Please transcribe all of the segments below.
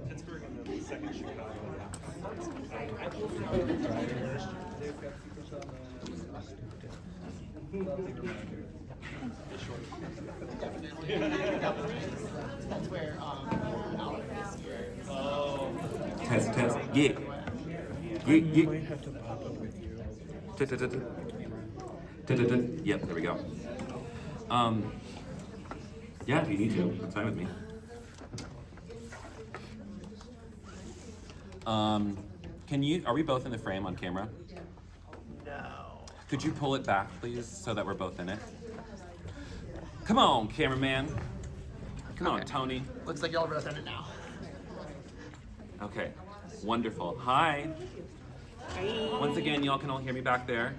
Pittsburgh and the second Chicago. That's where out this year. Test. Yeah. You might have to pop up with you. Yep, there we go. Yeah, if you need to, that's fine with me. Are we both in the frame on camera? No. Could you pull it back, please, so that we're both in it? Come on, cameraman. Come on, Tony. Looks like y'all are both in it now. Okay, wonderful. Hi. Once again, y'all can all hear me back there.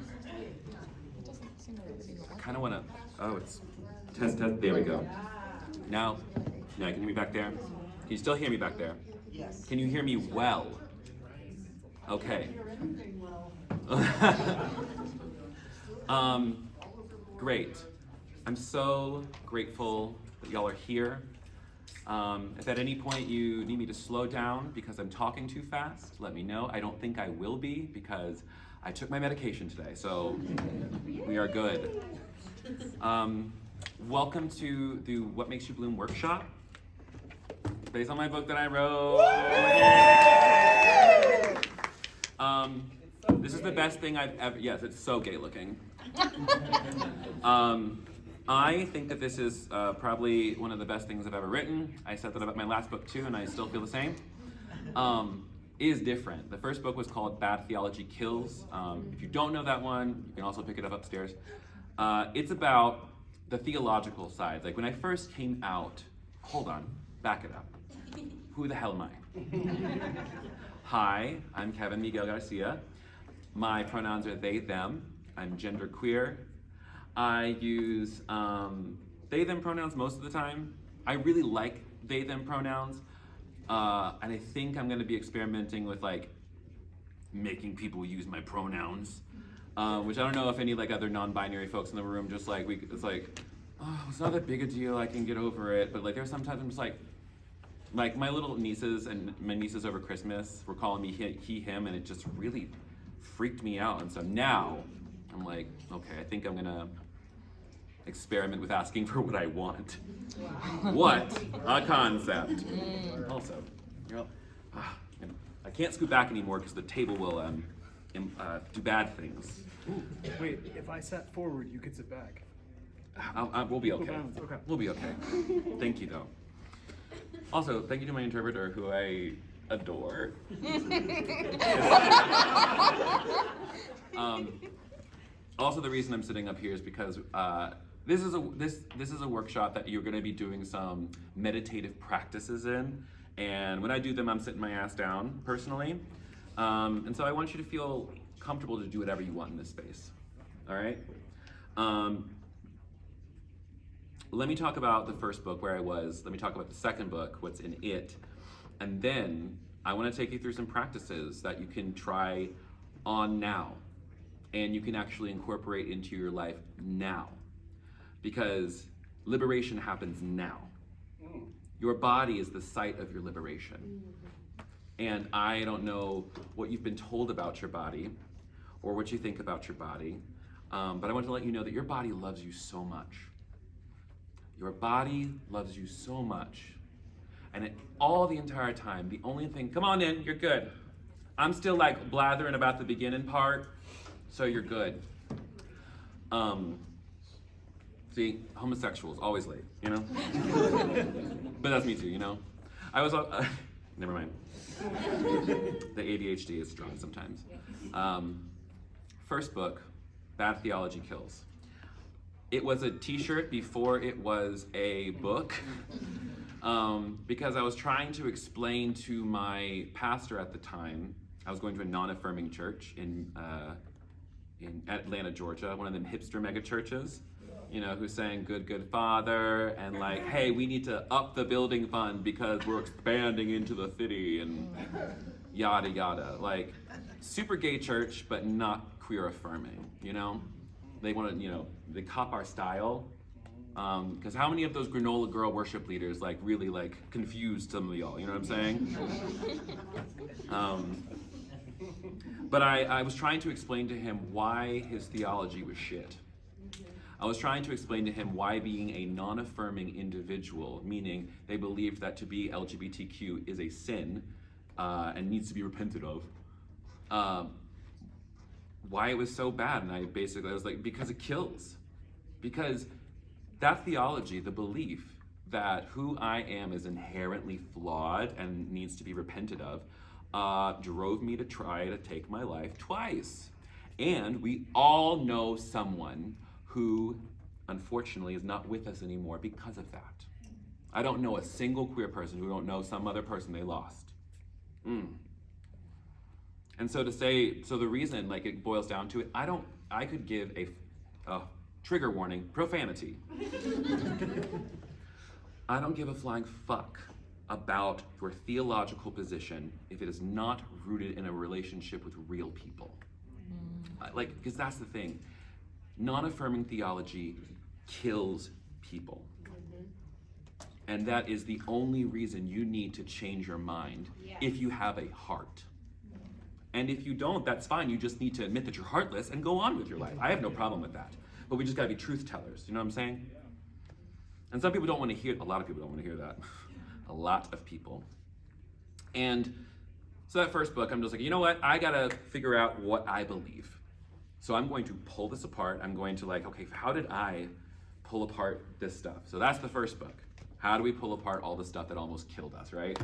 I kind of want to, it's test. There we go. Now, I can hear me back there. Can you still hear me back there? Yes. Can you hear me well? Okay. Great. I'm so grateful that y'all are here. If at any point you need me to slow down because I'm talking too fast, let me know. I don't think I will be because I took my medication today, so we are good. Welcome to the What Makes You Bloom workshop, based on my book that I wrote. This is the best thing I've ever, yes, it's so gay looking. I think that this is probably one of the best things I've ever written. I said that about my last book too, and I still feel the same. It is different. The first book was called Bad Theology Kills. If you don't know that one, you can also pick it up upstairs. It's about the theological side. Like when I first came out, hold on, back it up. Who the hell am I? Hi, I'm Kevin Miguel Garcia. My pronouns are they, them. I'm genderqueer. I use they, them pronouns most of the time. I really like they, them pronouns. And I think I'm gonna be experimenting with like making people use my pronouns. Which I don't know if any like other non-binary folks in the room just like, it's like, oh, it's not that big a deal, I can get over it. But like there's sometimes I'm just like my little nieces and my nieces over Christmas were calling me he, him, and it just really freaked me out. And so now I'm like, okay, I think I'm gonna experiment with asking for what I want. What a concept. Also, I can't scoot back anymore because the table will do bad things. Ooh, wait, if I sat forward, you could sit back. We'll be okay. Okay. We'll be okay. Thank you, though. Also, thank you to my interpreter, who I adore. Also, the reason I'm sitting up here is because this is a workshop that you're going to be doing some meditative practices in, and when I do them, I'm sitting my ass down personally, and so I want you to feel comfortable to do whatever you want in this space. All right. Let me talk about the first book, where I was. Let me talk about the second book, what's in it, and then I want to take you through some practices that you can try on now, and you can actually incorporate into your life now, because liberation happens now. Your body is the site of your liberation. And I don't know what you've been told about your body or what you think about your body, but I want to let you know that your body loves you so much. Your body loves you so much. And all the entire time, the only thing, come on in, you're good. I'm still like blathering about the beginning part, so you're good. See, homosexuals, always late, you know? But that's me too, you know? I was, never mind. The ADHD is strong sometimes. First book, Bad Theology Kills. It was a t-shirt before it was a book, because I was trying to explain to my pastor at the time. I was going to a non-affirming church in Atlanta, Georgia, one of them hipster mega churches, you know, who's saying good, good father, and like, hey, we need to up the building fund because we're expanding into the city, and yada, yada. Like, super gay church, but not queer affirming, you know? They want to, you know, they cop our style, Because how many of those granola girl worship leaders like really like confused some of y'all? You know what I'm saying? But I was trying to explain to him why his theology was shit. I was trying to explain to him why being a non-affirming individual, meaning they believed that to be LGBTQ is a sin and needs to be repented of, why it was so bad. And I was like, because it kills. Because that theology, the belief that who I am is inherently flawed and needs to be repented of, drove me to try to take my life twice. And we all know someone who unfortunately is not with us anymore because of that. I don't know a single queer person who don't know some other person they lost. And so the reason, like, it boils down to it, I could give a trigger warning, profanity. I don't give a flying fuck about your theological position if it is not rooted in a relationship with real people. Because that's the thing. Non-affirming theology kills people. And that is the only reason you need to change your mind if you have a heart. And if you don't, that's fine. You just need to admit that you're heartless and go on with your life. I have no problem with that. But we just gotta be truth tellers. You know what I'm saying? And some people don't want to hear, a lot of people don't want to hear that. A lot of people. And so that first book, I'm just like, you know what? I gotta figure out what I believe. So I'm going to pull this apart. I'm going to okay, how did I pull apart this stuff? So that's the first book. How do we pull apart all the stuff that almost killed us, right?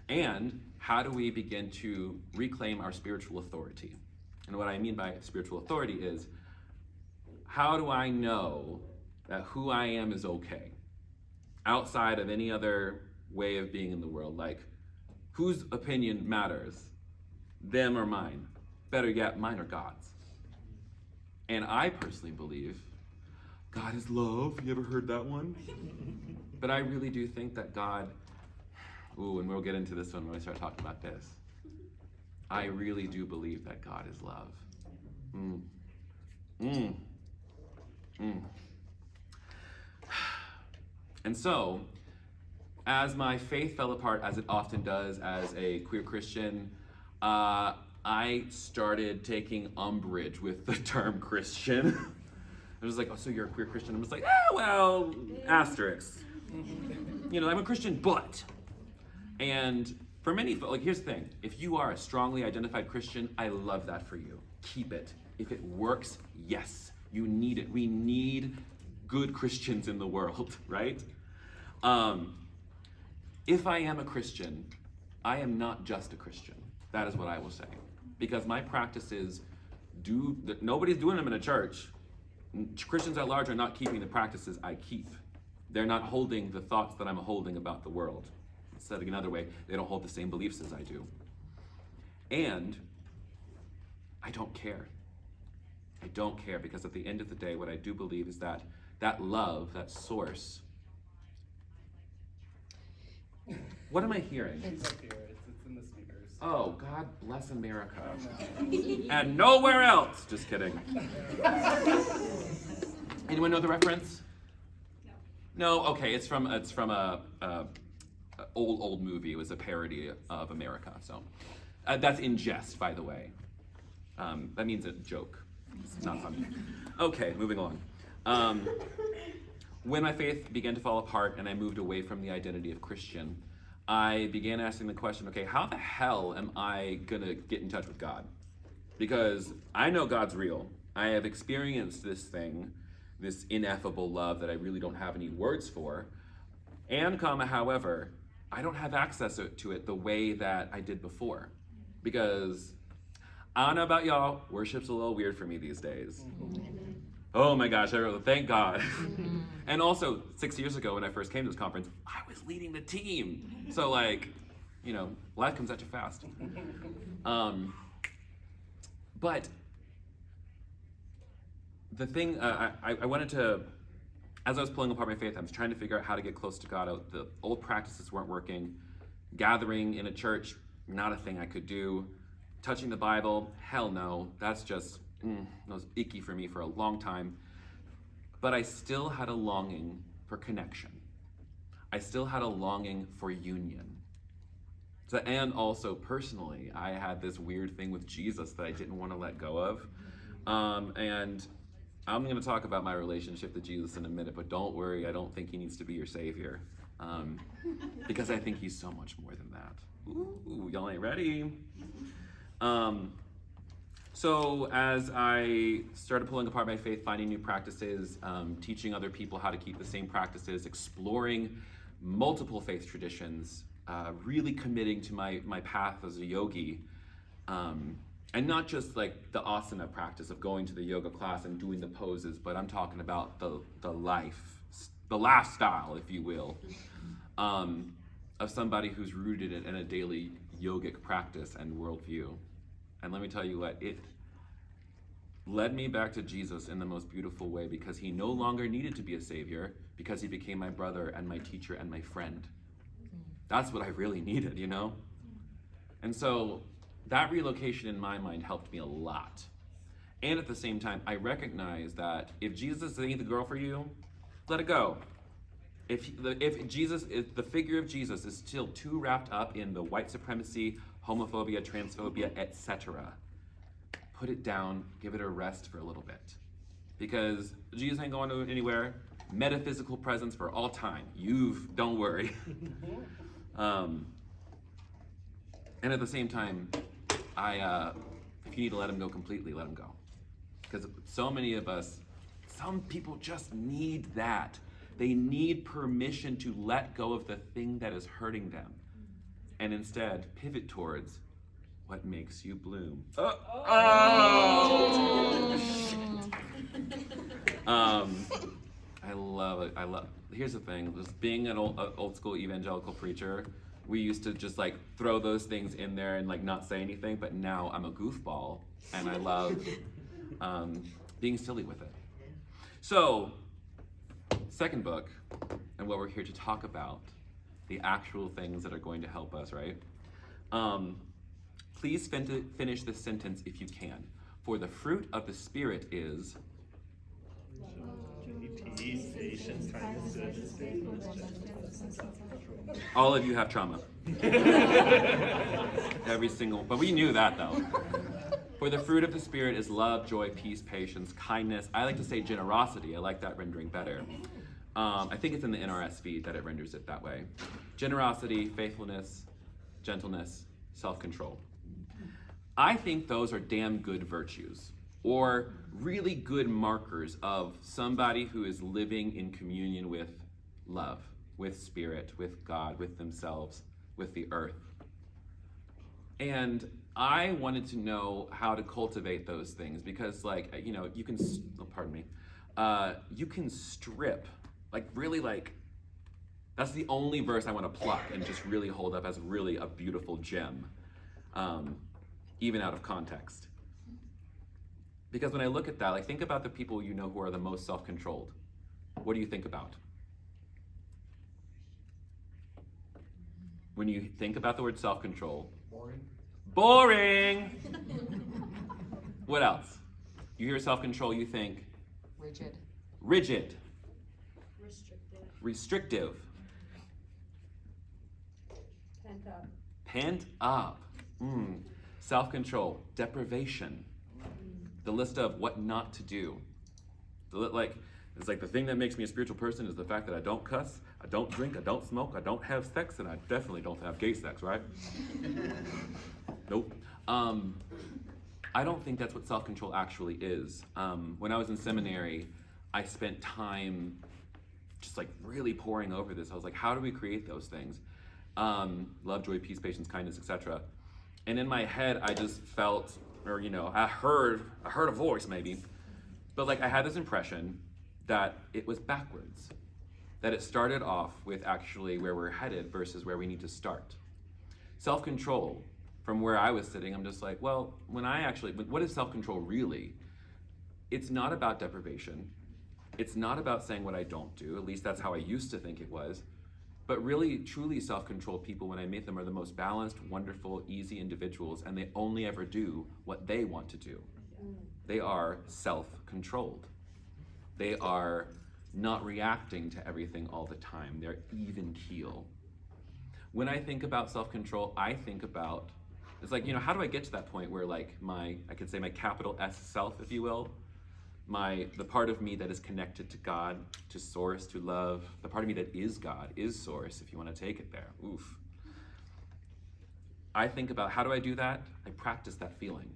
And how do we begin to reclaim our spiritual authority? And what I mean by spiritual authority is, how do I know that who I am is okay? Outside of any other way of being in the world, like, whose opinion matters? Them or mine? Better yet, mine or God's. And I personally believe God is love. You ever heard that one? But I really do think that God, and we'll get into this one when we start talking about this. I really do believe that God is love. And so, as my faith fell apart, as it often does as a queer Christian, I started taking umbrage with the term Christian. I was like, oh, so you're a queer Christian? I was like, well, asterisk. You know, I'm a Christian, but. And for many, here's the thing. If you are a strongly identified Christian, I love that for you. Keep it. If it works, yes. You need it. We need good Christians in the world, right? If I am a Christian, I am not just a Christian. That is what I will say. Because my practices nobody's doing them in a church. Christians at large are not keeping the practices I keep. They're not holding the thoughts that I'm holding about the world. Said another way, they don't hold the same beliefs as I do. And I don't care. I don't care, because at the end of the day, what I do believe is that love, that source. What am I hearing? It's up here. It's in the speakers. Oh, God bless America. And nowhere else. Just kidding. Anyone know the reference? No. Okay, it's from a old movie. It was a parody of America. So that's in jest, by the way. That means a joke. It's not funny. Okay, moving along. When my faith began to fall apart and I moved away from the identity of Christian, I began asking the question, okay, how the hell am I gonna get in touch with God? Because I know God's real. I have experienced this thing, this ineffable love that I really don't have any words for. And however, I don't have access to it the way that I did before. Because I don't know about y'all, worship's a little weird for me these days. Oh my gosh, thank God. And also, 6 years ago when I first came to this conference, I was leading the team. So life comes at you fast. But the thing, I wanted to, as I was pulling apart my faith, I was trying to figure out how to get close to God. The old practices weren't working. Gathering in a church, not a thing I could do. Touching the Bible, hell no. That's just, that was icky for me for a long time. but I still had a longing for connection. I still had a longing for union. So, and also personally, I had this weird thing with Jesus that I didn't want to let go of. And I'm going to talk about my relationship to Jesus in a minute, but don't worry, I don't think he needs to be your savior. Because I think he's so much more than that. Ooh, y'all ain't ready. So as I started pulling apart my faith, finding new practices, teaching other people how to keep the same practices, exploring multiple faith traditions, really committing to my path as a yogi, and not just like the asana practice of going to the yoga class and doing the poses, but I'm talking about the lifestyle, if you will, of somebody who's rooted in a daily yogic practice and worldview. And let me tell you what, it led me back to Jesus in the most beautiful way, because he no longer needed to be a savior, because he became my brother and my teacher and my friend. That's what I really needed, you know? And so that relocation in my mind helped me a lot. And at the same time, I recognize that if Jesus ain't the girl for you, let it go. If Jesus, if the figure of Jesus is still too wrapped up in the white supremacy, homophobia, transphobia, etc., put it down, give it a rest for a little bit. Because Jesus ain't going anywhere. Metaphysical presence for all time. Don't worry. And at the same time, if you need to let him go completely, let him go. Because so many of us, some people just need that. They need permission to let go of the thing that is hurting them, and instead pivot towards what makes you bloom. I love it. Here's the thing, just being an old school evangelical preacher, we used to just like throw those things in there and like not say anything, but now I'm a goofball and I love being silly with it. So, second book, and what we're here to talk about, the actual things that are going to help us, right? Please finish this sentence if you can. For the fruit of the Spirit is... Peace, patience, kindness, goodness, faithfulness, gentleness, and self-control. All of you have trauma. Every single, but we knew that though. For the fruit of the Spirit is love, joy, peace, patience, kindness. I like to say generosity. I like that rendering better. I think it's in the NRSV that it renders it that way. Generosity, faithfulness, gentleness, self-control. I think those are damn good virtues, or really good markers of somebody who is living in communion with love, with spirit, with God, with themselves, with the earth. And I wanted to know how to cultivate those things, because like, you know, you can, you can strip, like really like, that's the only verse I want to pluck and just really hold up as really a beautiful gem, even out of context. Because when I look at that, like think about the people you know who are the most self-controlled. What do you think about? When you think about the word self-control? Boring. Boring! What else? You hear self-control, you think? Rigid. Rigid. Restrictive. Restrictive. Pent up. Pent up. Self-control. Deprivation. The list of what not to do. It's like the thing that makes me a spiritual person is the fact that I don't cuss, I don't drink, I don't smoke, I don't have sex, and I definitely don't have gay sex, right? Nope. I don't think that's what self-control actually is. When I was in seminary, I spent time just like really poring over this. I was like, how do we create those things? Love, joy, peace, patience, kindness, etc. And in my head, I just felt, or you know, I heard a voice maybe, but like I had this impression that it was backwards, that it started off with actually where we're headed versus where we need to start. Self-control, from where I was sitting, I'm just like, well, what is self-control really? It's not about deprivation. It's not about saying what I don't do, at least that's how I used to think it was. But really, truly self-controlled people, when I meet them, are the most balanced, wonderful, easy individuals, and they only ever do what they want to do. They are self-controlled. They are not reacting to everything all the time. They're even keel. When I think about self-control, I think about, it's like, how do I get to that point where like I could say my capital S self, if you will, the part of me that is connected to God, to source, to love, the part of me that is God, is source, if you want to take it there. Oof. I think about, how do I do that? I practice that feeling.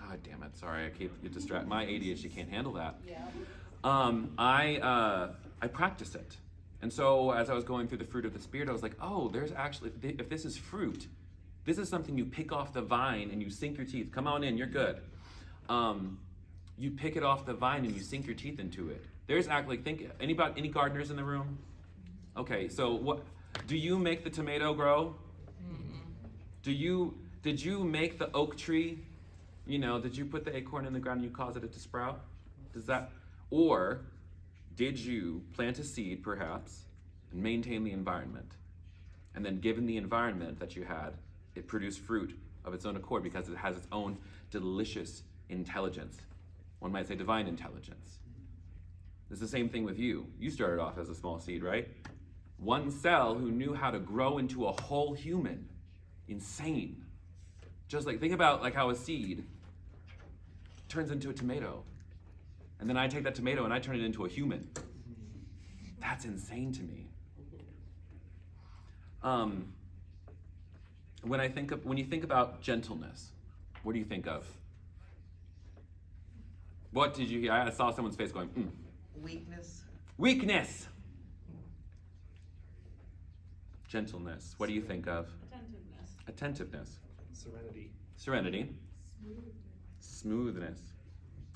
God damn it, sorry, I get distracted. My ADHD can't handle that. Yeah. I practice it. And so as I was going through the fruit of the Spirit, I was like, oh, there's actually, if this is fruit, this is something you pick off the vine and you sink your teeth. Come on in, you're good. You pick it off the vine and you sink your teeth into it. There's actually, any gardeners in the room? Okay, so do you make the tomato grow? Mm-hmm. Did you make the oak tree? Did you put the acorn in the ground and you cause it to sprout? Or did you plant a seed, perhaps, and maintain the environment? And then given the environment that you had, it produced fruit of its own accord because it has its own delicious intelligence. One might say divine intelligence. It's the same thing with you. You started off as a small seed, right? One cell who knew how to grow into a whole human. Insane. Just like, think about like how a seed turns into a tomato. And then I take that tomato and I turn it into a human. That's insane to me. When you think about gentleness, what do you think of? What did you hear? I saw someone's face going, Weakness. Weakness. Gentleness. What do you think of? Attentiveness. Serenity. Smoothness.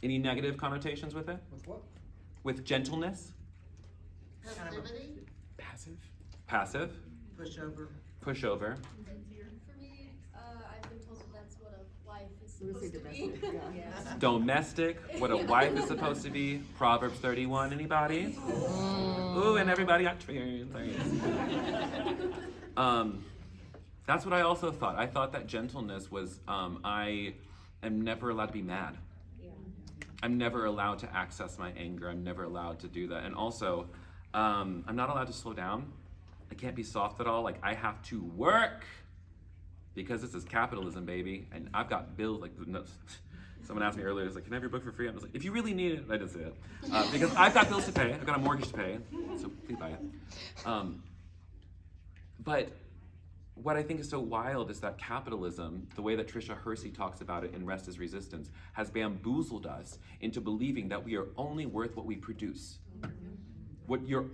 Any negative connotations with it? With what? With gentleness? Passivity. Passive. Pushover. Pushover. For me, I've been told that's what a wife is We would say supposed to be. domestic, yeah. Domestic. What a wife is supposed to be. Proverbs 31. Anybody? Ooh, and everybody got triggered. Sorry. That's what I also thought. I thought that gentleness was, I am never allowed to be mad. I'm never allowed to access my anger. I'm never allowed to do that. And also, I'm not allowed to slow down. I can't be soft at all. Like, I have to work because this is capitalism, baby. And I've got bills. Like, someone asked me earlier, it's like, can I have your book for free? I was like, if you really need it, I didn't say it. Because I've got bills to pay. I've got a mortgage to pay. So please buy it. But what I think is so wild is that capitalism, the way that Tricia Hersey talks about it in Rest is Resistance, has bamboozled us into believing that we are only worth what we produce. What you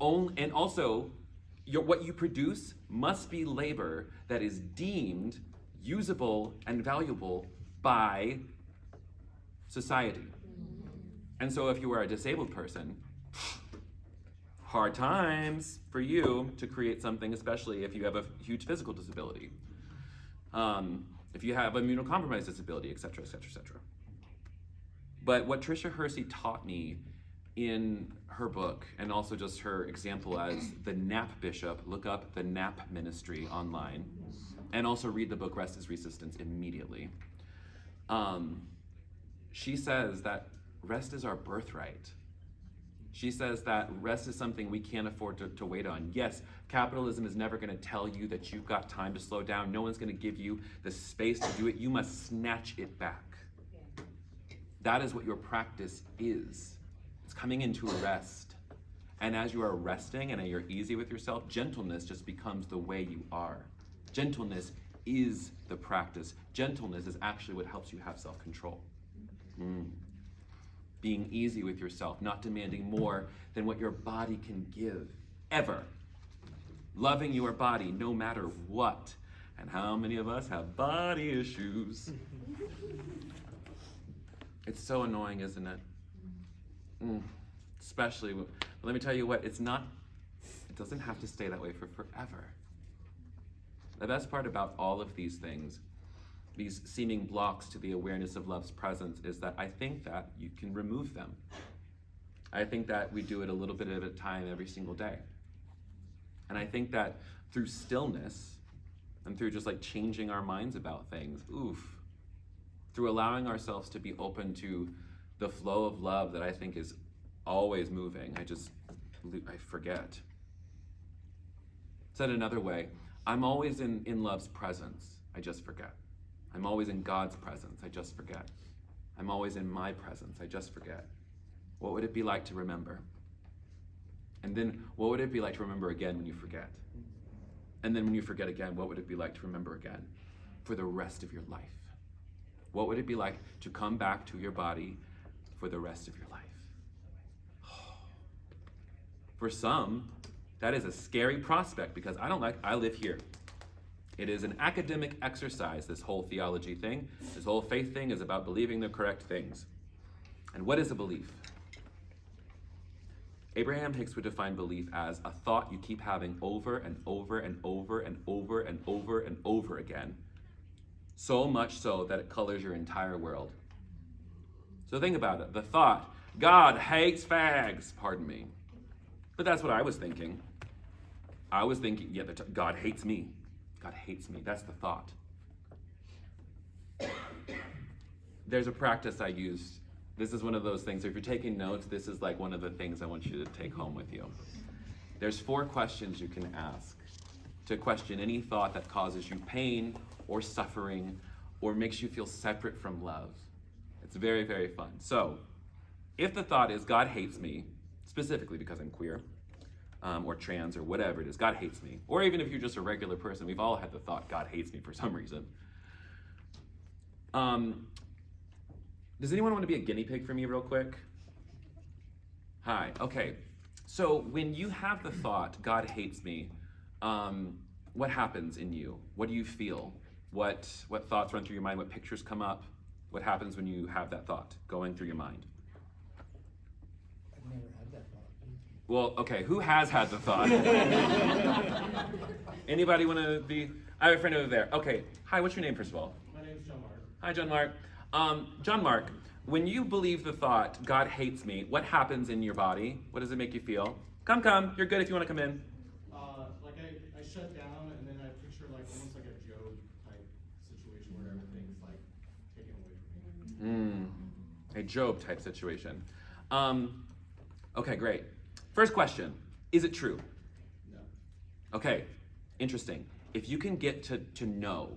produce must be labor that is deemed usable and valuable by society. And so if you are a disabled person, hard times for you to create something, especially if you have a huge physical disability. If you have immunocompromised disability, et cetera, et cetera, et cetera. But what Tricia Hersey taught me in her book, and also just her example as the NAP bishop, look up the NAP ministry online, and also read the book Rest is Resistance immediately. She says that rest is our birthright. She says that rest is something we can't afford to wait on. Yes, capitalism is never going to tell you that you've got time to slow down. No one's going to give you the space to do it. You must snatch it back. That is what your practice is. It's coming into rest. And as you are resting and you're easy with yourself, gentleness just becomes the way you are. Gentleness is the practice. Gentleness is actually what helps you have self-control. Being easy with yourself, not demanding more than what your body can give, ever. Loving your body no matter what. And how many of us have body issues? It's so annoying, isn't it? Especially, but let me tell you what, it doesn't have to stay that way for forever. The best part about all of these things, these seeming blocks to the awareness of love's presence, is that I think that you can remove them. I think that we do it a little bit at a time every single day. And I think that through stillness and through just like changing our minds about things, through allowing ourselves to be open to the flow of love that I think is always moving. I forget. Said another way, I'm always in love's presence. I just forget. I'm always in God's presence. I just forget. I'm always in my presence. I just forget. What would it be like to remember? And then what would it be like to remember again when you forget? And then when you forget again, what would it be like to remember again for the rest of your life? What would it be like to come back to your body for the rest of your life? For some, that is a scary prospect because I live here. It is an academic exercise, this whole theology thing. This whole faith thing is about believing the correct things. And what is a belief? Abraham Hicks would define belief as a thought you keep having over and over and over and over and over and over again, so much so that it colors your entire world. So think about it. The thought, God hates fags, pardon me. But that's what I was thinking. I was thinking, yeah, God hates me. God hates me. That's the thought. There's a practice I use. This is one of those things. So if you're taking notes, this is like one of the things I want you to take home with you. There's 4 questions you can ask to question any thought that causes you pain or suffering or makes you feel separate from love. It's very, very fun. So if the thought is God hates me, specifically because I'm queer, or trans, or whatever it is, God hates me. Or even if you're just a regular person, we've all had the thought, God hates me for some reason. Does anyone want to be a guinea pig for me real quick? Hi, okay. So when you have the thought, God hates me, what happens in you? What do you feel? What thoughts run through your mind? What pictures come up? What happens when you have that thought going through your mind? I've never had that thought. Well, okay, who has had the thought? Anybody want to be? I have a friend over there. Okay, hi, what's your name, first of all? My name's John Mark. Hi, John Mark. John Mark, when you believe the thought, God hates me, what happens in your body? What does it make you feel? Come, you're good if you want to come in. Like I shut down and then I picture like almost like a Job type situation where everything's like taken away from me. A Job type situation. Okay, great. First question, is it true? No. Okay, interesting. If you can get to know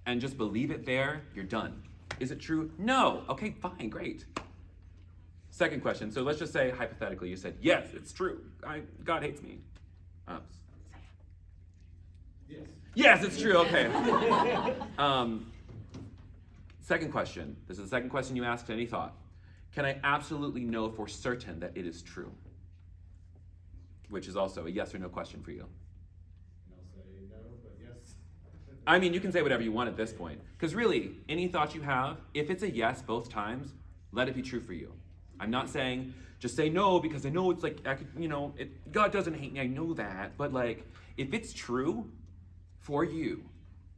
and just believe it there, you're done. Is it true? No. Okay, fine, great. Second question, so let's just say hypothetically you said, yes, it's true. God hates me. Yes. Yes, it's true, okay. Second question, this is the second question you asked any thought. Can I absolutely know for certain that it is true? Which is also a yes or no question for you. And I'll say no, but yes. I mean, you can say whatever you want at this point. Because really, any thought you have, if it's a yes both times, let it be true for you. I'm not saying just say no because I know it's like, God doesn't hate me, I know that. But like, if it's true for you,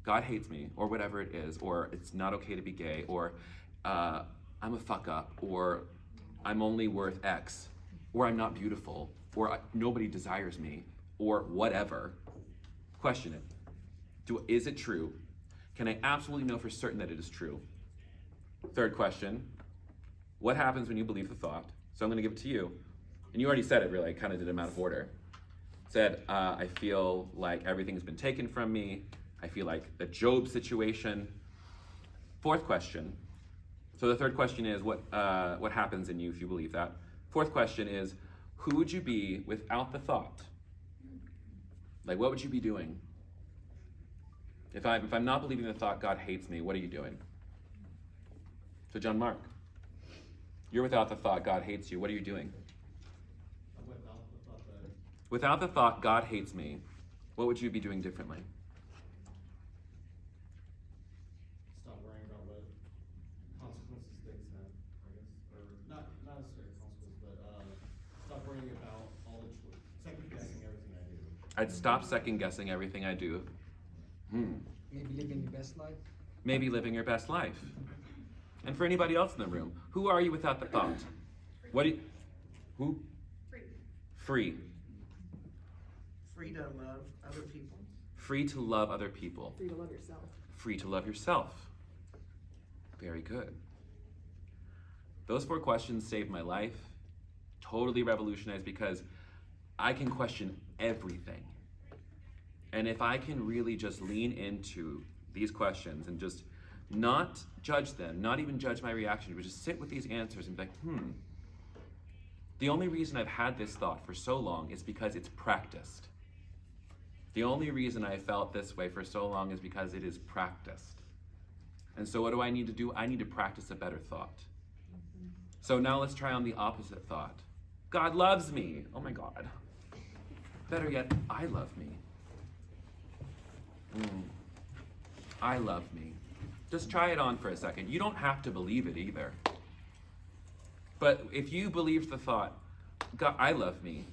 God hates me, or whatever it is, or it's not okay to be gay, or I'm a fuck up, or I'm only worth X, or I'm not beautiful, or nobody desires me, or whatever, question it. Is it true? Can I absolutely know for certain that it is true? Third question, what happens when you believe the thought? So I'm going to give it to you. And you already said it, really. I kind of did them out of order. Said, I feel like everything's been taken from me. I feel like the Job situation. Fourth question. So the third question is, what happens in you if you believe that? Fourth question is, who would you be without the thought? Like, what would you be doing? If I'm not believing the thought, God hates me, what are you doing? So John Mark, you're without the thought, God hates you. What are you doing? Without the thought that Without the thought, God hates me, what would you be doing differently? stop worrying about what consequences things have, I guess, or not necessarily consequences, but stop worrying about all the second guessing everything I do. I'd stop second guessing everything I do. Maybe living your best life. Maybe living your best life. And for anybody else in the room, who are you without the thought? What do you, who? Free. Free. Free to love other people. Free to love other people. Free to love yourself. Free to love yourself. Very good. Those 4 questions saved my life, totally revolutionized, because I can question everything. And if I can really just lean into these questions and just not judge them, not even judge my reaction, but just sit with these answers and be like, the only reason I've had this thought for so long is because it's practiced. The only reason I felt this way for so long is because it is practiced. And so what do I need to do? I need to practice a better thought. So now let's try on the opposite thought. God loves me. Oh my God. Better yet, I love me. I love me. Just try it on for a second. You don't have to believe it either. But if you believe the thought, God, I love me,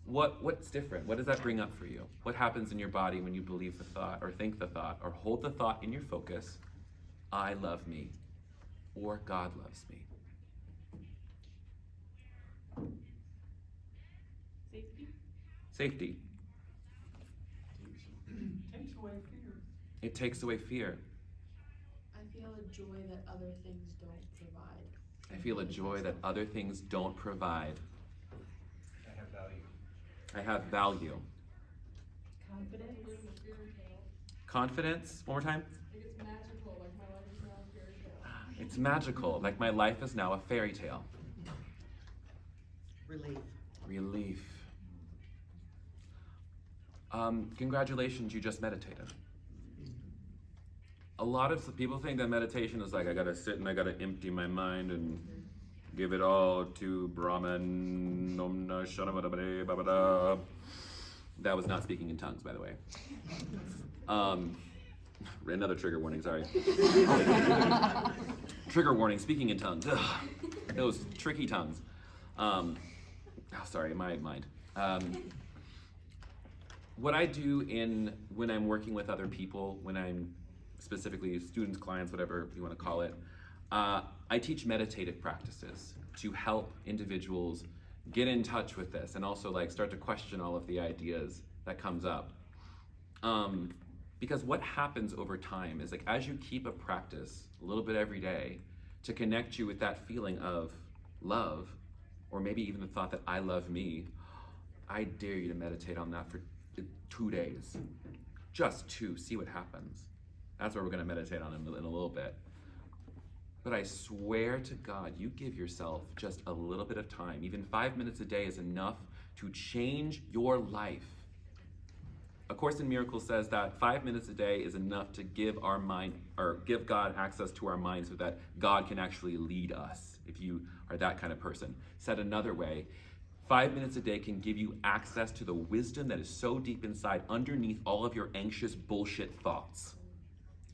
what's different? What does that bring up for you? What happens in your body when you believe the thought or think the thought or hold the thought in your focus, I love me, or God loves me? Safety. Takes away fear. It takes away fear. I feel a joy that other things don't provide. I feel a joy that other things don't provide. I have value. I have value. Confidence. Confidence. One more time. It's magical, like my life is now a fairy tale. It's magical, like my life is now a fairy tale. Relief. Relief. Congratulations, you just meditated. A lot of people think that meditation is like, I gotta sit and I gotta empty my mind and give it all to Brahman. That was not speaking in tongues, by the way. Another trigger warning, sorry. Trigger warning, speaking in tongues. Ugh, those tricky tongues. Sorry, my mind. What I do when I'm working with other people, when I'm specifically students, clients, whatever you want to call it, I teach meditative practices to help individuals get in touch with this and also like start to question all of the ideas that comes up. Because what happens over time is like as you keep a practice a little bit every day to connect you with that feeling of love, or maybe even the thought that I love me, I dare you to meditate on that for 2 days. Just 2, see what happens. That's what we're gonna meditate on in a little bit. But I swear to God, you give yourself just a little bit of time. Even 5 minutes a day is enough to change your life. A Course in Miracles says that 5 minutes a day is enough to give our mind, or give God access to our mind so that God can actually lead us, if you are that kind of person. Said another way, 5 minutes a day can give you access to the wisdom that is so deep inside, underneath all of your anxious bullshit thoughts.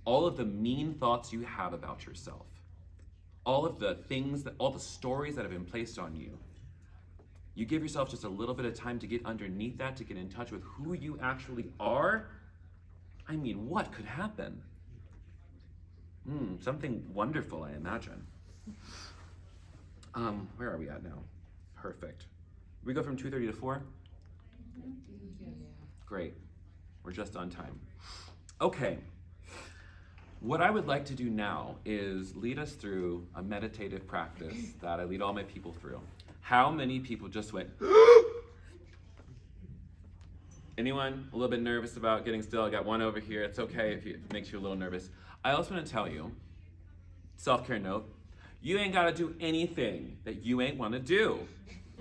All of the mean thoughts you have about yourself. All of the things, all the stories that have been placed on you. You give yourself just a little bit of time to get underneath that, to get in touch with who you actually are. I mean, what could happen? Something wonderful, I imagine. Where are we at now? Perfect. We go from 2:30 to 4? Great. We're just on time. Okay. What I would like to do now is lead us through a meditative practice that I lead all my people through. How many people just went, anyone a little bit nervous about getting still? I got one over here. It's okay if it makes you a little nervous. I also want to tell you, self-care note, you ain't got to do anything that you ain't want to do.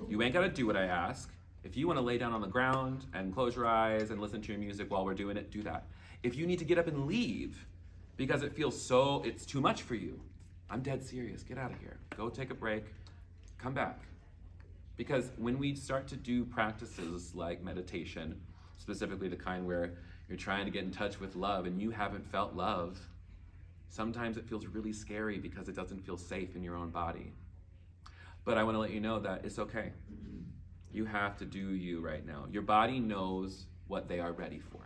You ain't got to do what I ask. If you want to lay down on the ground and close your eyes and listen to your music while we're doing it, do that. If you need to get up and leave because it feels it's too much for you, I'm dead serious. Get out of here. Go take a break. Come back. Because when we start to do practices like meditation, specifically the kind where you're trying to get in touch with love and you haven't felt love, sometimes it feels really scary because it doesn't feel safe in your own body. But I want to let you know that it's okay. You have to do you right now. Your body knows what they are ready for.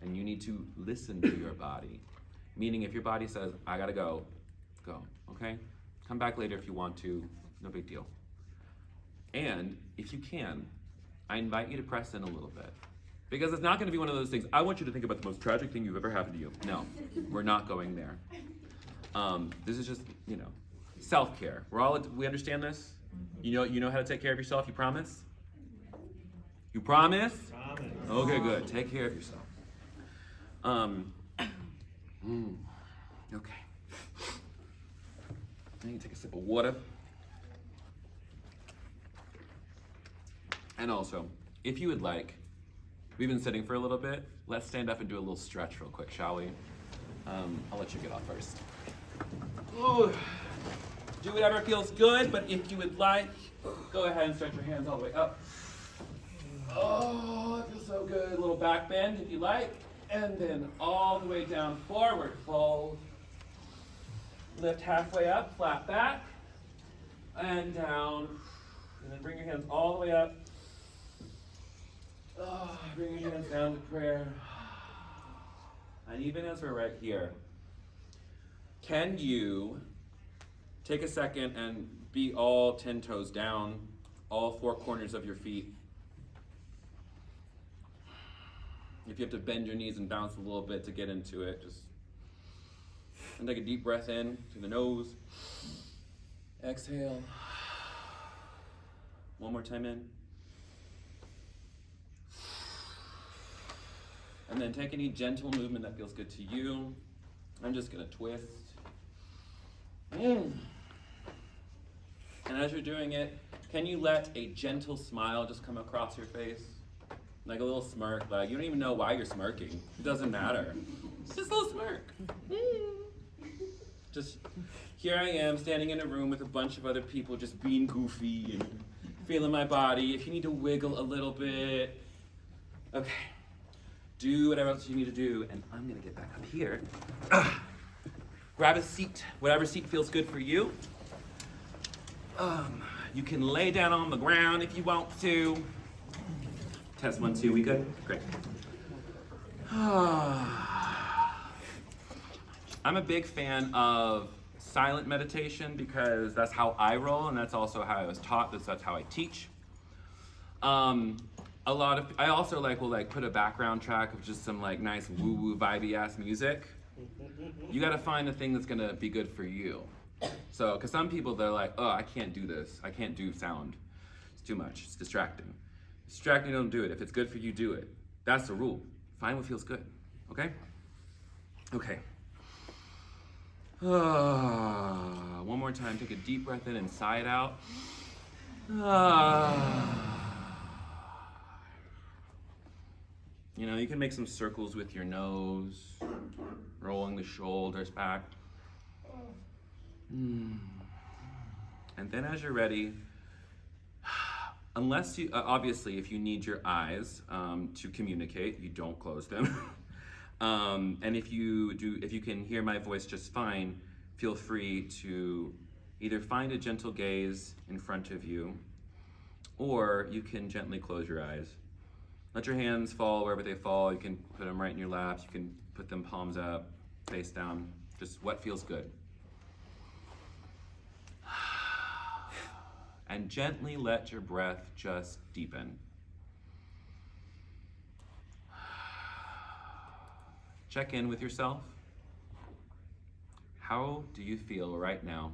And you need to listen to your body. Meaning if your body says, I gotta go, go, okay? Come back later if you want to, no big deal. And if you can, I invite you to press in a little bit. Because it's not gonna be one of those things, I want you to think about the most tragic thing you've ever happened to you. No, we're not going there. This is just, self-care. We understand this? You know how to take care of yourself, you promise? You promise? Promise. Okay, good. Take care of yourself. Okay. I need to take a sip of water. And also, if you would like, we've been sitting for a little bit. Let's stand up and do a little stretch real quick, shall we? I'll let you get off first. Ooh. Do whatever feels good, but if you would like, go ahead and stretch your hands all the way up. Oh, it feels so good. A little back bend if you like. And then all the way down, forward fold. Lift halfway up, flat back. And down. And then bring your hands all the way up. Oh, bring your hands down to prayer. And even as we're right here, can you take a second and be all 10 toes down, all 4 corners of your feet? If you have to bend your knees and bounce a little bit to get into it, just and take a deep breath in through the nose. Exhale. One more time in. And then take any gentle movement that feels good to you. I'm just gonna twist. And as you're doing it, can you let a gentle smile just come across your face? Like a little smirk, like you don't even know why you're smirking. It doesn't matter. Just a little smirk. Just, here I am standing in a room with a bunch of other people just being goofy and feeling my body. If you need to wiggle a little bit, okay. Do whatever else you need to do, and I'm gonna get back up here. Grab a seat, whatever seat feels good for you. You can lay down on the ground if you want to. Test 1, 2, we good? Great. I'm a big fan of silent meditation because that's how I roll, and that's also how I was taught. That's how I teach. I also will put a background track of just some like nice woo-woo vibey ass music. You gotta find the thing that's gonna be good for you. So, cause some people they're like, oh, I can't do this. I can't do sound. It's too much. It's distracting. Distracting, don't do it. If it's good for you, do it. That's the rule. Find what feels good. Okay? Okay. One more time. Take a deep breath in and sigh it out. You know, you can make some circles with your nose, rolling the shoulders back. And then as you're ready, unless you, obviously if you need your eyes to communicate, you don't close them. And if you can hear my voice just fine, feel free to either find a gentle gaze in front of you, or you can gently close your eyes. Let your hands fall wherever they fall. You can put them right in your laps. You can put them palms up, face down. Just what feels good. And gently let your breath just deepen. Check in with yourself. How do you feel right now?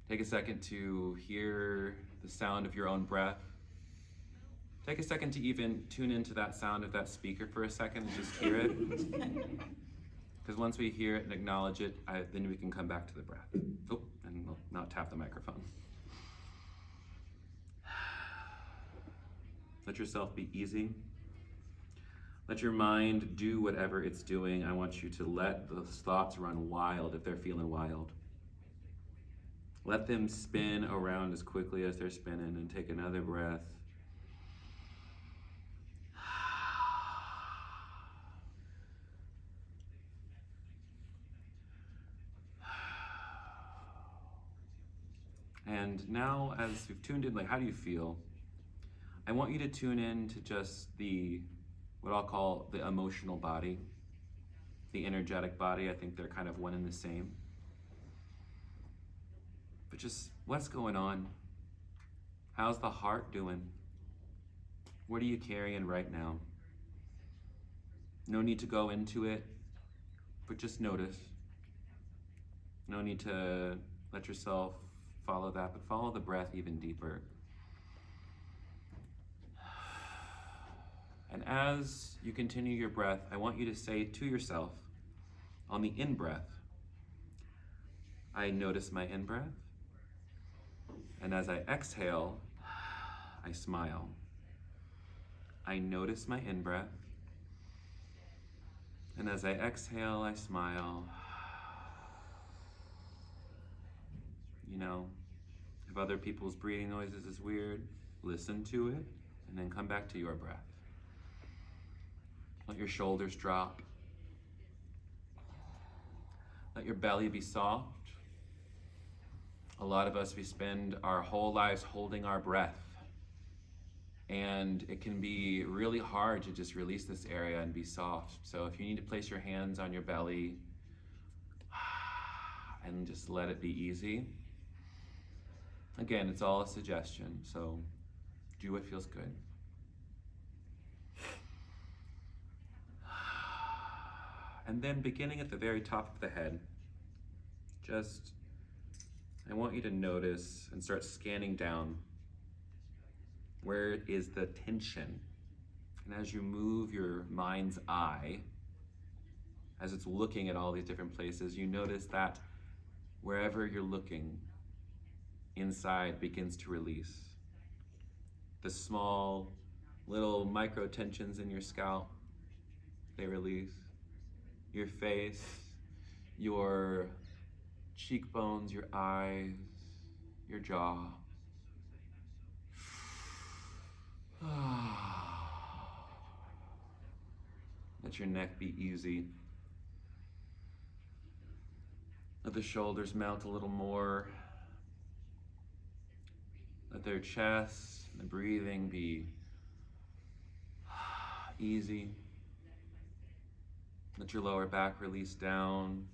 Take a second to hear the sound of your own breath. Take a second to even tune into that sound of that speaker for a second and just hear it. Because once we hear it and acknowledge it, then we can come back to the breath. Oh, and we'll not tap the microphone. Let yourself be easy. Let your mind do whatever it's doing. I want you to let those thoughts run wild if they're feeling wild. Let them spin around as quickly as they're spinning, and take another breath. And now, as we've tuned in, like, how do you feel? I want you to tune in to just what I'll call the emotional body, the energetic body. I think they're kind of one and the same. But just what's going on? How's the heart doing? What are you carrying right now? No need to go into it, but just notice. No need to let yourself follow that, but follow the breath even deeper. And as you continue your breath, I want you to say to yourself, on the in-breath, I notice my in-breath. And as I exhale, I smile. I notice my in-breath. And as I exhale, I smile. You know, if other people's breathing noises is weird, listen to it, and then come back to your breath. Let your shoulders drop. Let your belly be soft. A lot of us, we spend our whole lives holding our breath. And it can be really hard to just release this area and be soft. So if you need to place your hands on your belly and just let it be easy. Again, it's all a suggestion, so do what feels good. And then beginning at the very top of the head, I want you to notice and start scanning down. Where is the tension? And as you move your mind's eye, as it's looking at all these different places, you notice that wherever you're looking, inside begins to release. The small, little micro tensions in your scalp, they release. Your face, your cheekbones, your eyes, your jaw. Let your neck be easy. Let the shoulders melt a little more. Let their chest and the breathing be easy. Let your lower back release down,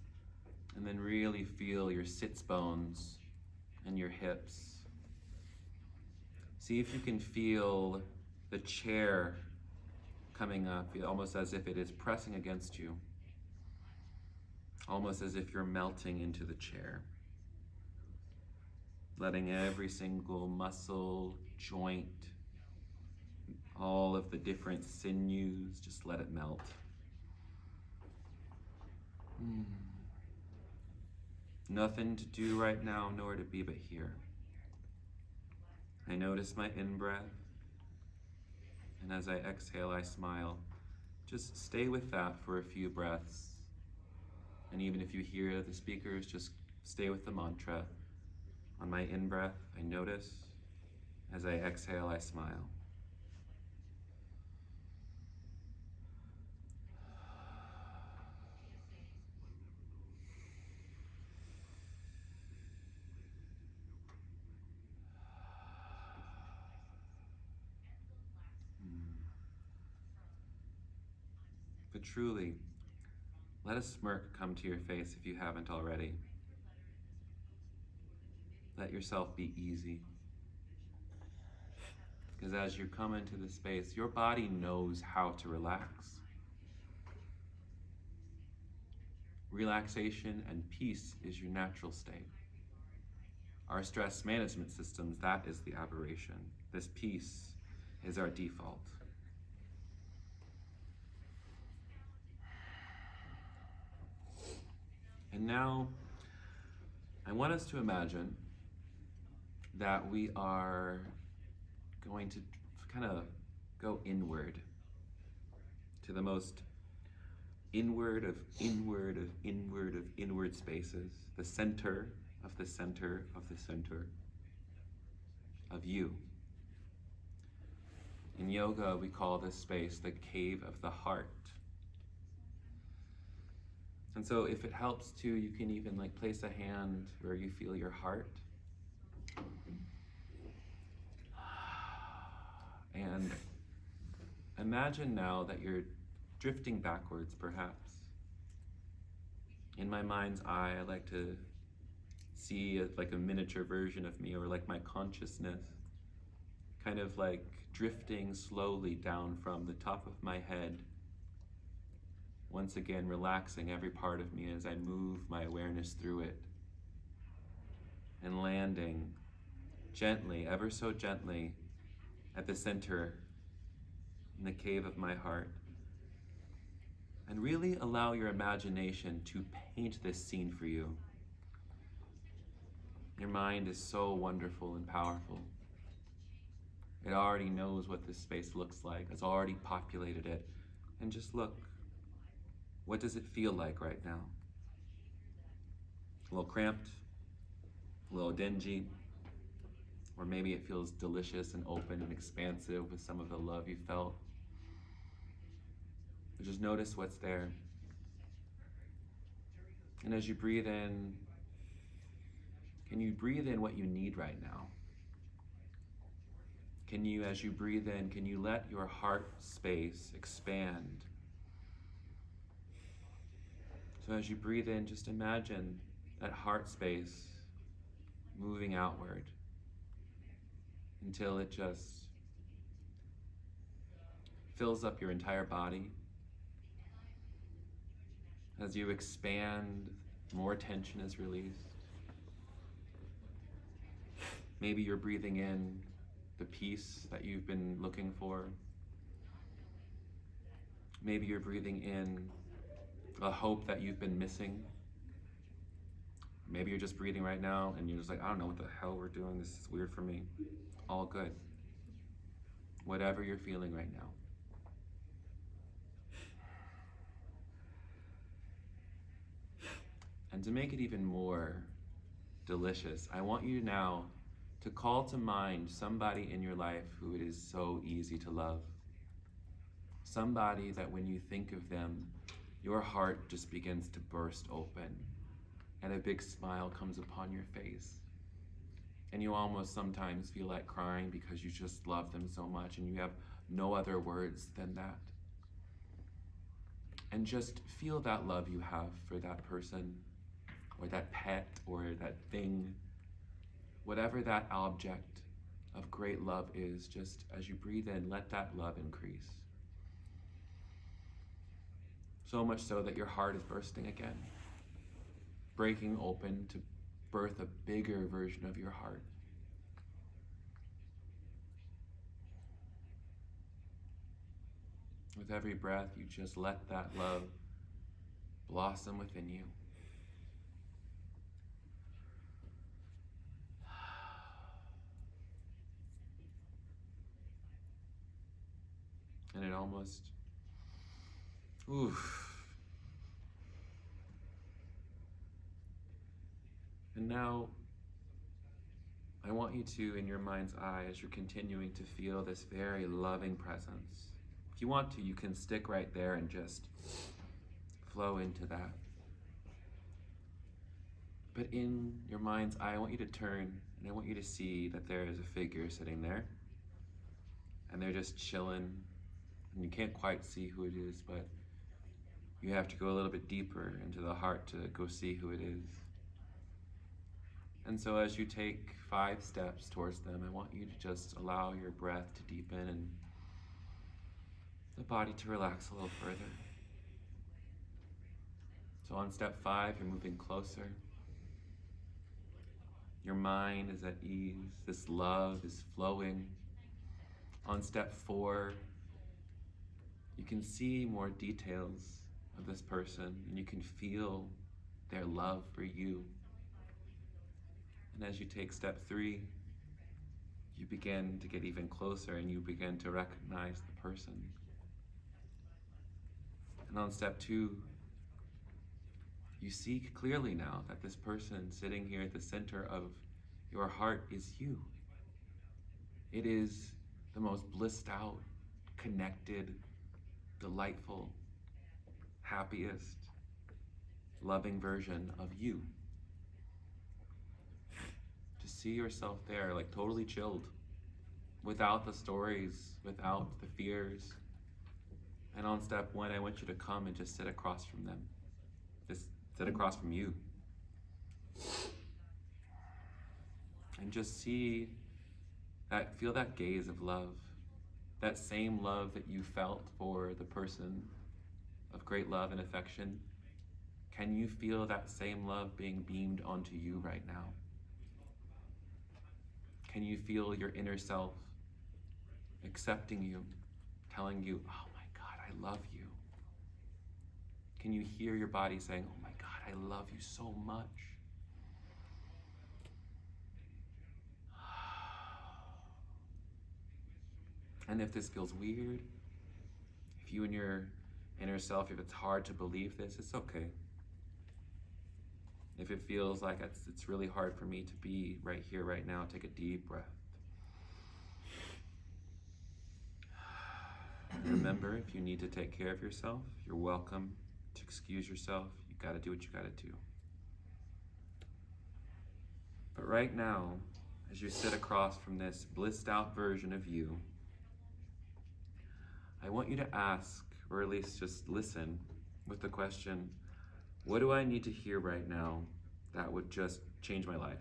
and then really feel your sits bones and your hips. See if you can feel the chair coming up, almost as if it is pressing against you, almost as if you're melting into the chair. Letting every single muscle, joint, all of the different sinews, just let it melt. Nothing to do right now, nowhere to be but here. I notice my in-breath, and as I exhale, I smile. Just stay with that for a few breaths. And even if you hear the speakers, just stay with the mantra. On my in-breath, I notice. As I exhale, I smile. But truly, let a smirk come to your face if you haven't already. Let yourself be easy. Because as you come into this space, your body knows how to relax. Relaxation and peace is your natural state. Our stress management systems, that is the aberration. This peace is our default. And now, I want us to imagine that we are going to kind of go inward to the most inward of inward of inward of inward spaces, the center of the center of the center of you. In yoga, we call this space the cave of the heart. And so if it helps too, you can even place a hand where you feel your heart. And imagine now that you're drifting backwards, perhaps. In my mind's eye, I like to see a miniature version of me, or my consciousness, kind of drifting slowly down from the top of my head. Once again, relaxing every part of me as I move my awareness through it. and landing gently, ever so gently, at the center, in the cave of my heart. And really allow your imagination to paint this scene for you. Your mind is so wonderful and powerful. It already knows what this space looks like. It's already populated it. And just look. What does it feel like right now? A little cramped, a little dingy, or maybe it feels delicious and open and expansive with some of the love you felt. But just notice what's there. And as you breathe in, can you breathe in what you need right now? Can you, as you breathe in, can you let your heart space expand? So as you breathe in, just imagine that heart space moving outward until it just fills up your entire body. As you expand, more tension is released. Maybe you're breathing in the peace that you've been looking for. Maybe you're breathing in a hope that you've been missing. Maybe you're just breathing right now and you're just like, I don't know what the hell we're doing. This is weird for me. All good. Whatever you're feeling right now. And to make it even more delicious, I want you now to call to mind somebody in your life who it is so easy to love. Somebody that when you think of them, your heart just begins to burst open and a big smile comes upon your face. And you almost sometimes feel like crying because you just love them so much and you have no other words than that. And just feel that love you have for that person or that pet or that thing, whatever that object of great love is. Just as you breathe in, let that love increase. So much so that your heart is bursting again, breaking open to birth a bigger version of your heart. With every breath, you just let that love blossom within you. And it almost, oof. And now, I want you to, in your mind's eye, as you're continuing to feel this very loving presence, if you want to, you can stick right there and just flow into that. But in your mind's eye, I want you to turn and I want you to see that there is a figure sitting there. And they're just chilling. And you can't quite see who it is, but you have to go a little bit deeper into the heart to go see who it is. And so as you take 5 steps towards them, I want you to just allow your breath to deepen and the body to relax a little further. So on step 5, you're moving closer. Your mind is at ease. This love is flowing. On step 4, you can see more details of this person and you can feel their love for you. And as you take step 3, you begin to get even closer and you begin to recognize the person. And on step 2, you see clearly now that this person sitting here at the center of your heart is you. It is the most blissed out, connected, delightful, happiest, loving version of you. To see yourself there, like totally chilled, without the stories, without the fears. And on step 1, I want you to come and just sit across from them. Just sit across from you. And just see that, feel that gaze of love. That same love that you felt for the person of great love and affection. Can you feel that same love being beamed onto you right now? Can you feel your inner self accepting you, telling you, oh my God, I love you? Can you hear your body saying, oh my God, I love you so much? And if this feels weird, if you and your inner self, if it's hard to believe this, it's okay. If it feels like it's really hard for me to be right here, right now, take a deep breath. And remember, if you need to take care of yourself, you're welcome to excuse yourself. You gotta do what you gotta do. But right now, as you sit across from this blissed out version of you, I want you to ask, or at least just listen with the question, what do I need to hear right now that would just change my life?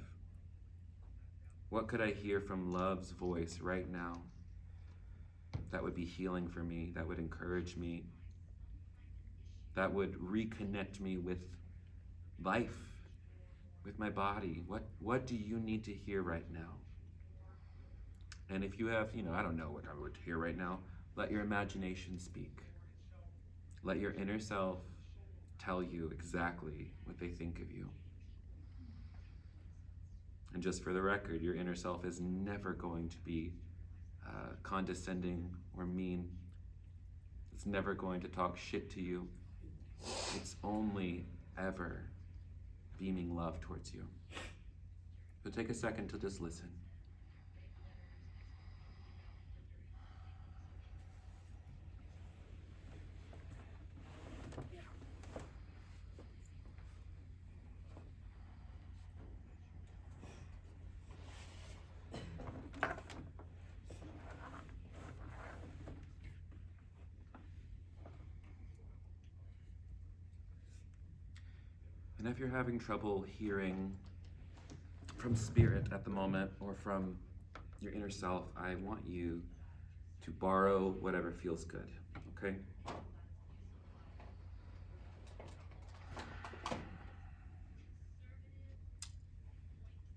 What could I hear from love's voice right now that would be healing for me, that would encourage me, that would reconnect me with life, with my body? What do you need to hear right now? And if you have, I don't know what I would hear right now, let your imagination speak. Let your inner self tell you exactly what they think of you. And just for the record, your inner self is never going to be condescending or mean. It's never going to talk shit to you. It's only ever beaming love towards you. So take a second to just listen. And if you're having trouble hearing from spirit at the moment or from your inner self, I want you to borrow whatever feels good, okay?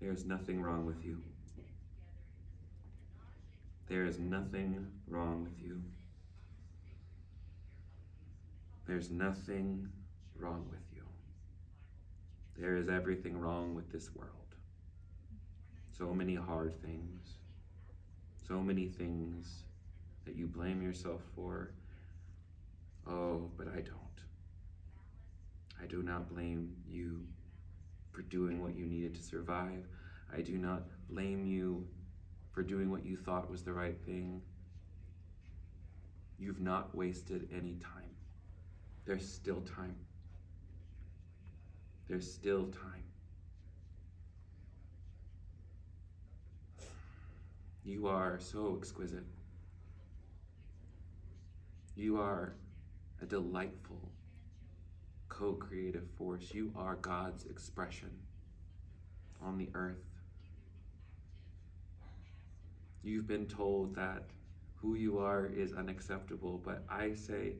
There's nothing wrong with you. There is nothing wrong with you. There's nothing wrong with you. There is everything wrong with this world. So many hard things. So many things that you blame yourself for. Oh, but I don't. I do not blame you for doing what you needed to survive. I do not blame you for doing what you thought was the right thing. You've not wasted any time. There's still time. There's still time. You are so exquisite. You are a delightful co-creative force. You are God's expression on the earth. You've been told that who you are is unacceptable, but I say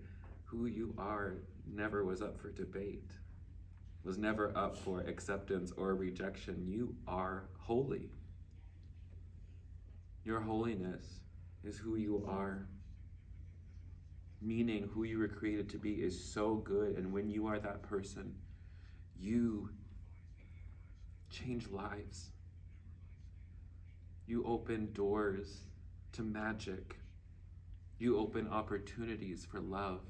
who you are never was up for debate, was never up for acceptance or rejection. You are holy. Your holiness is who you are. Meaning who you were created to be is so good, and when you are that person, you change lives. You open doors to magic. You open opportunities for love.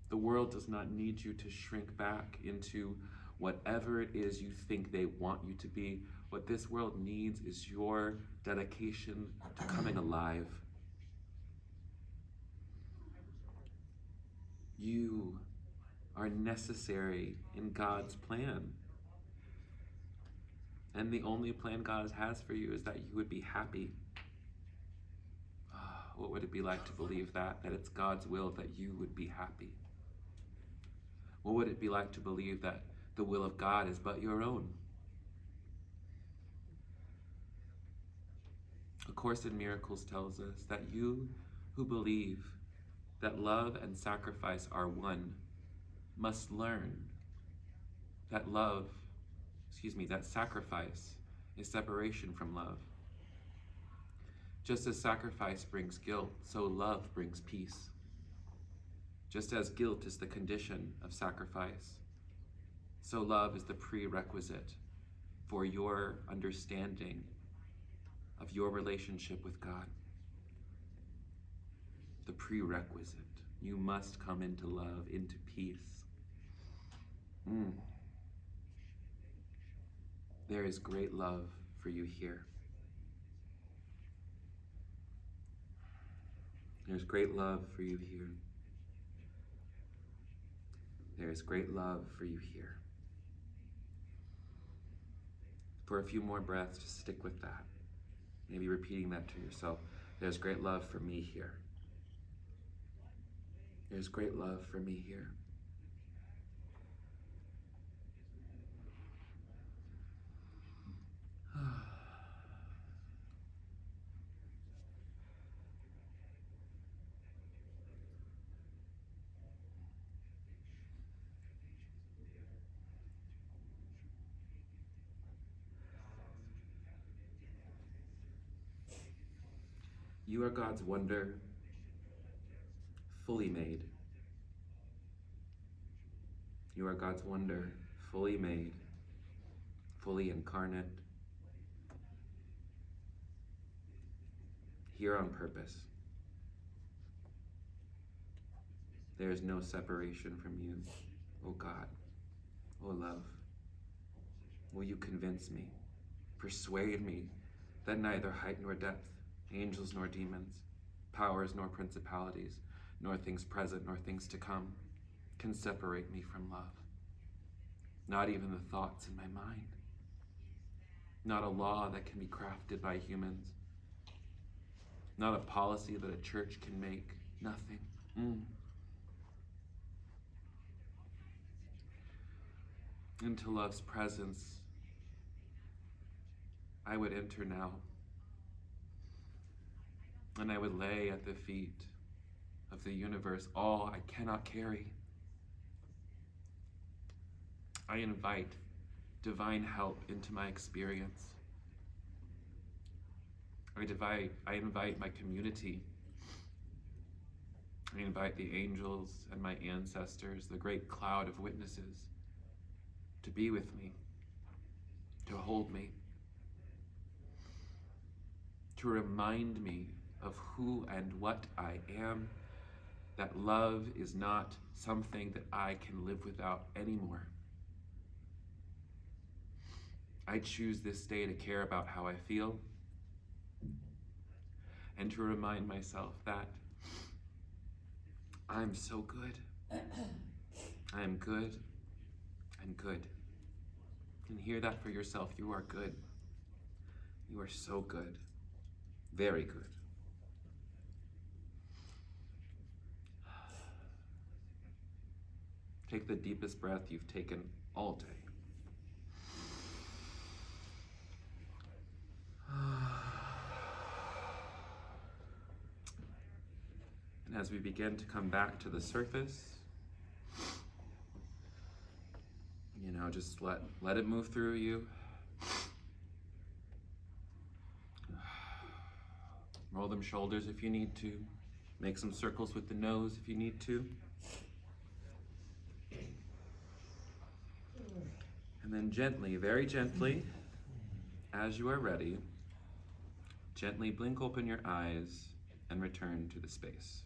The world does not need you to shrink back into whatever it is you think they want you to be. What this world needs is your dedication to coming alive. You are necessary in God's plan. And the only plan God has for you is that you would be happy. What would it be like to believe that it's God's will that you would be happy? What would it be like to believe that the will of God is but your own? A Course in Miracles tells us that you who believe that love and sacrifice are one must learn that that sacrifice is separation from love. Just as sacrifice brings guilt, so love brings peace. Just as guilt is the condition of sacrifice, so love is the prerequisite for your understanding of your relationship with God. The prerequisite. You must come into love, into peace. There is great love for you here. There's great love for you here. There is great love for you here. For a few more breaths, just stick with that. Maybe repeating that to yourself. There's great love for me here. There's great love for me here. You are God's wonder, fully made. You are God's wonder, fully made, fully incarnate, here on purpose. There is no separation from you, oh God, oh love. Will you convince me, persuade me that neither height nor depth, angels nor demons, powers nor principalities, nor things present nor things to come, can separate me from love. Not even the thoughts in my mind. Not a law that can be crafted by humans. Not a policy that a church can make. Nothing. Into love's presence, I would enter now, and I would lay at the feet of the universe all I cannot carry. I invite divine help into my experience. I invite my community. I invite the angels and my ancestors, the great cloud of witnesses, to be with me, to hold me, to remind me of who and what I am, that love is not something that I can live without anymore. I choose this day to care about how I feel and to remind myself that I'm so good. I'm good. I'm good. And hear that for yourself. You are good. You are so good. Very good. Take the deepest breath you've taken all day. And as we begin to come back to the surface, just let it move through you. Roll them shoulders if you need to. Make some circles with the nose if you need to. And then gently, very gently, as you are ready, gently blink open your eyes and return to the space.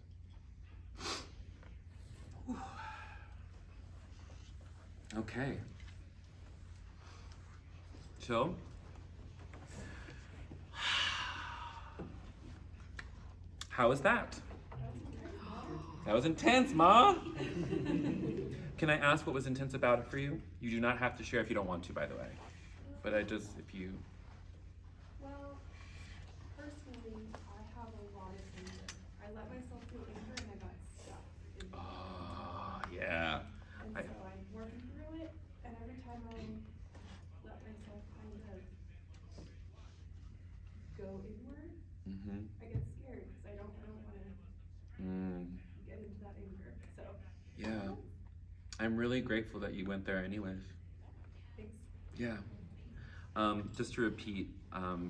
Whew. Okay. So, how was that? That was intense, Ma! Can I ask what was intense about it for you? You do not have to share if you don't want to, by the way. But if you... Well, personally, I have a lot of anger. I let myself feel anger and I got stuck. Oh, yeah. And so I'm working through it, and every time I let myself kind of go inward, I get scared because I don't want to get into that anger. So, yeah. I'm really grateful that you went there anyways. thanks. Yeah. Just to repeat,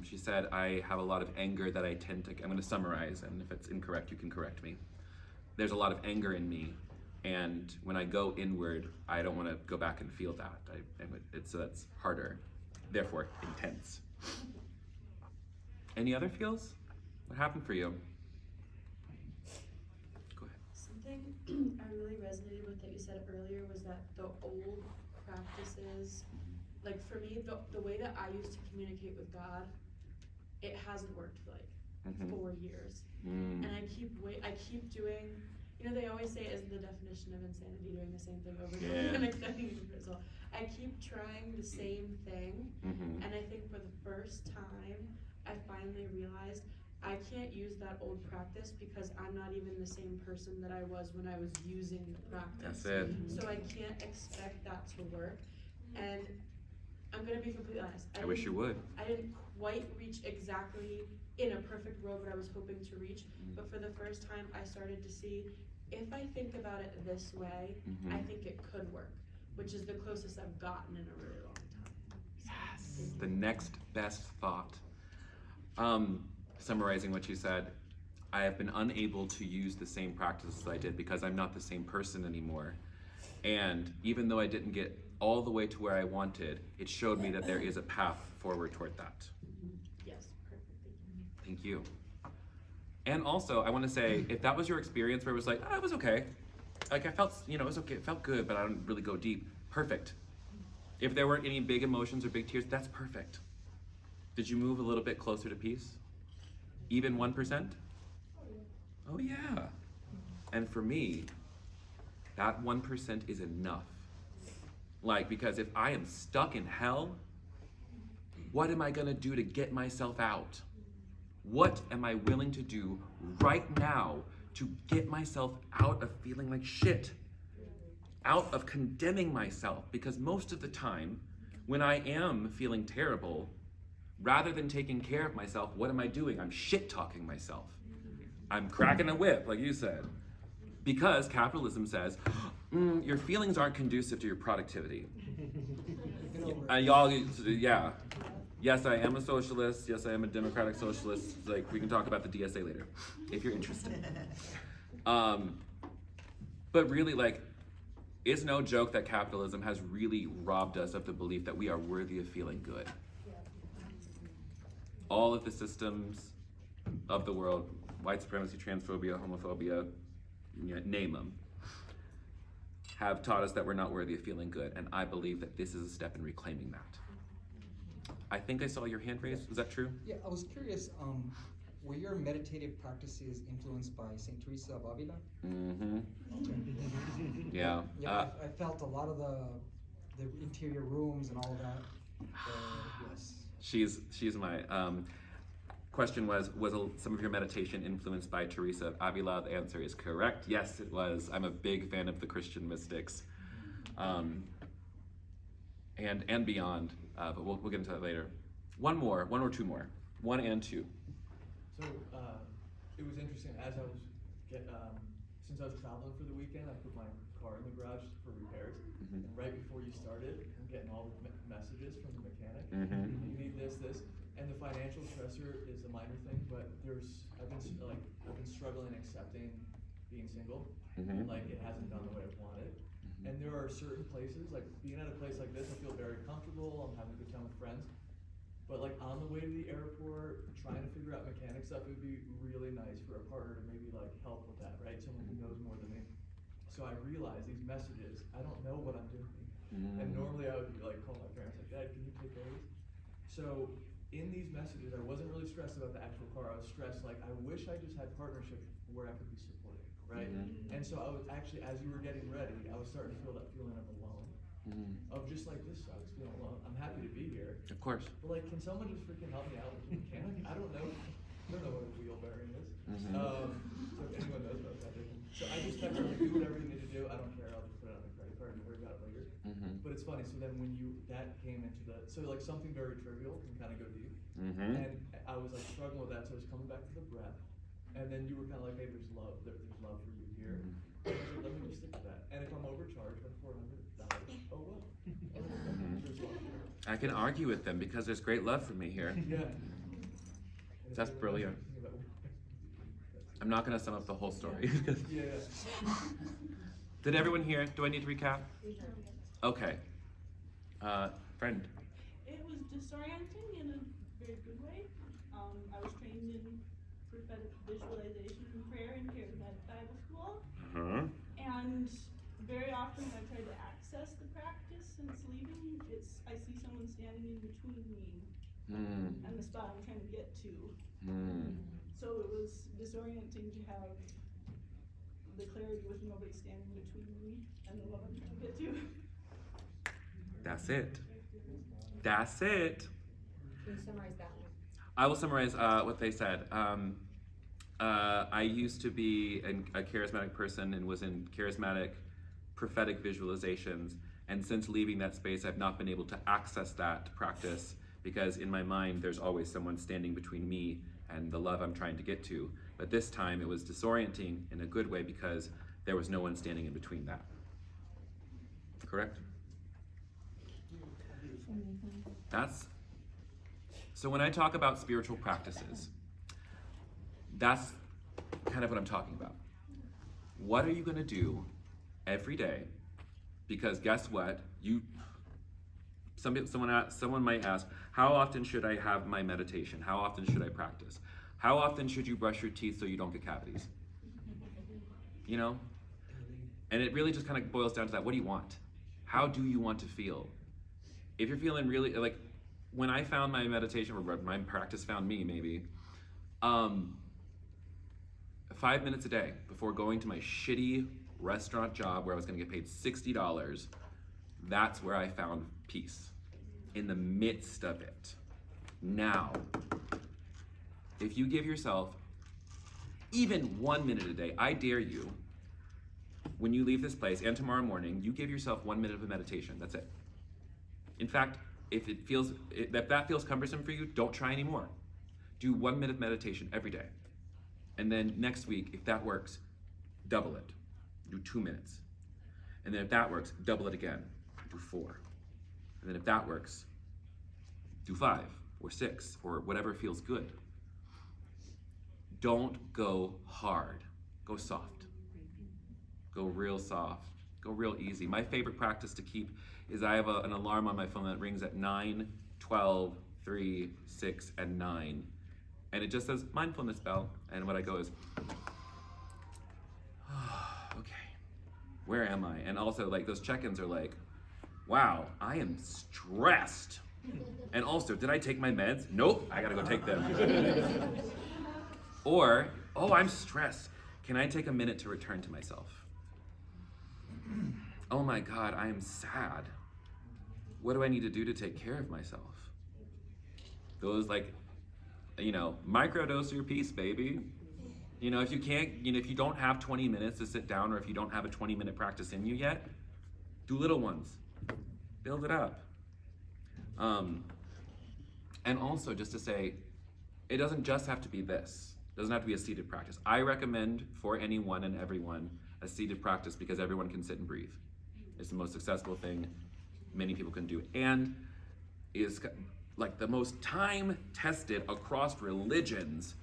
she said, I have a lot of anger that I tend to, I'm going to summarize, and if it's incorrect, you can correct me. There's a lot of anger in me, and when I go inward, I don't want to go back and feel that. So that's harder, therefore intense. Any other feels? What happened for you? Go ahead. Something I really resonated with that you said earlier was that the old practices, like for me, the way that I used to communicate with God, it hasn't worked for like 4 years. And I keep doing, you know, they always say, isn't the definition of insanity doing the same thing over and over and expecting different result? I keep trying the same thing, and I think for the first time, I finally realized I can't use that old practice because I'm not even the same person that I was when I was using the practice. That's it. So I can't expect that to work. And I'm gonna be completely honest. I wish you would. I didn't quite reach exactly in a perfect world what I was hoping to reach, but for the first time I started to see, if I think about it this way, I think it could work, which is the closest I've gotten in a really long time. Yes, the next best thought. Summarizing what you said, I have been unable to use the same practices I did because I'm not the same person anymore. And even though I didn't get all the way to where I wanted, it showed me that there is a path forward toward that. Yes, perfect. Thank you. And also, I want to say, if that was your experience where it was like, oh, it was okay. Like I felt, you know, it was okay, it felt good, but I didn't really go deep. Perfect. If there weren't any big emotions or big tears, that's perfect. Did you move a little bit closer to peace? Even 1%? Oh yeah. And for me, that 1% is enough. Like, because if I am stuck in hell, what am I gonna do to get myself out? What am I willing to do right now to get myself out of feeling like shit? Out of condemning myself? Because most of the time, when I am feeling terrible, rather than taking care of myself, what am I doing? I'm shit-talking myself. I'm cracking a whip, like you said. Because capitalism says, your feelings aren't conducive to your productivity. Y'all, yeah. Yes, I am a socialist. Yes, I am a democratic socialist. Like, we can talk about the DSA later, if you're interested. But really, like, it's no joke that capitalism has really robbed us of the belief that we are worthy of feeling good. All of the systems of the world, white supremacy, transphobia, homophobia, name them, have taught us that we're not worthy of feeling good, and I believe that this is a step in reclaiming that. I think I saw your hand raised. Is that true? Yeah, I was curious, were your meditative practices influenced by St. Teresa of Avila? Mm-hmm. Yeah. Yeah, I felt a lot of the interior rooms and all of that. Yes. She's my question was some of your meditation influenced by Teresa of Avila? The answer is correct. Yes, it was. I'm a big fan of the Christian mystics, and beyond. But we'll get into that later. One or two more. 1 and 2. So it was interesting as I was since I was traveling for the weekend, I put my car in the garage for repairs. And right before you started, I'm getting all the messages from the mechanic. You need this, and the financial stressor is a minor thing, but I've been struggling accepting being single. Like it hasn't gone the way I've wanted. And there are certain places, like being at a place like this, I feel very comfortable. I'm having a good time with friends. But like on the way to the airport, trying to figure out mechanic stuff, it would be really nice for a partner to maybe like help with that, right? Someone who knows more than me. So I realized these messages, I don't know what I'm doing. And normally I would be like, call my parents like, Dad, can you take care of this? So in these messages, I wasn't really stressed about the actual car. I was stressed like, I wish I just had partnership where I could be supported, right? And so I was actually, as you were getting ready, I was starting to feel that feeling of alone. Of just like, this sucks, feeling alone. I'm happy to be here. Of course. But like, can someone just freaking help me out with the mechanic? I don't know what a wheel bearing is. So if anyone knows about that, so I just texted like, do whatever you need to do. I don't care. I'll just put it on the credit card and worry about it later. But it's funny. So then when that came into so like something very trivial can kind of go deep. And I was like struggling with that. So I was coming back to the breath. And then you were kind of like, hey, there's love for you here. And I was like, let me just stick with that. And if I'm overcharged by $400, oh well. I can argue with them because there's great love for me here. Yeah. That's brilliant. I'm not gonna sum up the whole story. Yeah. Did everyone hear? Do I need to recap? Okay. Friend. It was disorienting in a very good way. I was trained in prophetic visualization and prayer in charismatic Bible school. Uh-huh. And very often when I try to access the practice since leaving, I see someone standing in between me and the spot I'm trying to get to. So it was disorienting to have the clarity with nobody standing between me and the love I'm trying to get to. That's it. That's it. Can you summarize that one? I will summarize what they said. I used to be a charismatic person and was in charismatic prophetic visualizations. And since leaving that space, I've not been able to access that practice because in my mind, there's always someone standing between me and the love I'm trying to get to. But this time it was disorienting in a good way because there was no one standing in between that. Correct? So when I talk about spiritual practices, that's kind of what I'm talking about. What are you gonna do every day? Because guess what? Someone might ask, how often should I have my meditation? How often should I practice? How often should you brush your teeth so you don't get cavities? You know? And it really just kind of boils down to that. What do you want? How do you want to feel? If you're feeling really, like, when I found my meditation, or my practice found me maybe, 5 minutes a day before going to my shitty restaurant job where I was gonna get paid $60, that's where I found peace, in the midst of it. Now, if you give yourself even 1 minute a day, I dare you, when you leave this place and tomorrow morning, you give yourself 1 minute of a meditation, that's it. In fact, if that feels cumbersome for you, don't try anymore. Do 1 minute of meditation every day. And then next week, if that works, double it. Do 2 minutes. And then if that works, double it again. Do 4. And then if that works, do 5 or 6 or whatever feels good. Don't go hard. Go soft. Go real soft. Go real easy. My favorite practice to keep is I have an alarm on my phone that rings at 9, 12, 3, 6, and 9. And it just says mindfulness bell. And what I go is, okay, where am I? And also like those check-ins are like, wow, I am stressed. And also, did I take my meds? Nope, I gotta go take them. Or, oh, I'm stressed. Can I take a minute to return to myself? Oh my God, I am sad. What do I need to do to take care of myself? Those microdose your peace, baby. If you can't, if you don't have 20 minutes to sit down or if you don't have a 20-minute practice in you yet, do little ones. Build it up. And also just to say, it doesn't just have to be this. It doesn't have to be a seated practice. I recommend for anyone and everyone a seated practice because everyone can sit and breathe. It's the most accessible thing many people can do and is like the most time-tested across religions.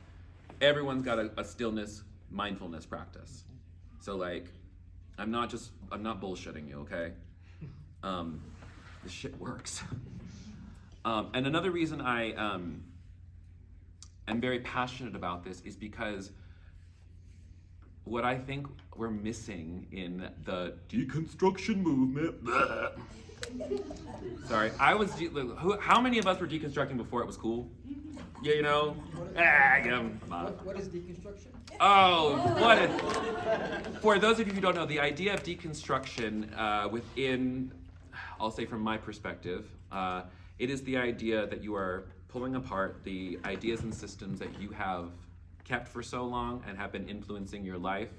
Everyone's got a stillness, mindfulness practice. So like, I'm not bullshitting you, okay? This shit works. And another reason I am very passionate about this is because what I think we're missing in the deconstruction movement. Sorry, how many of us were deconstructing before it was cool? Yeah, What is deconstruction? For those of you who don't know, the idea of deconstruction within, I'll say from my perspective, it is the idea that you are pulling apart the ideas and systems that you have kept for so long and have been influencing your life.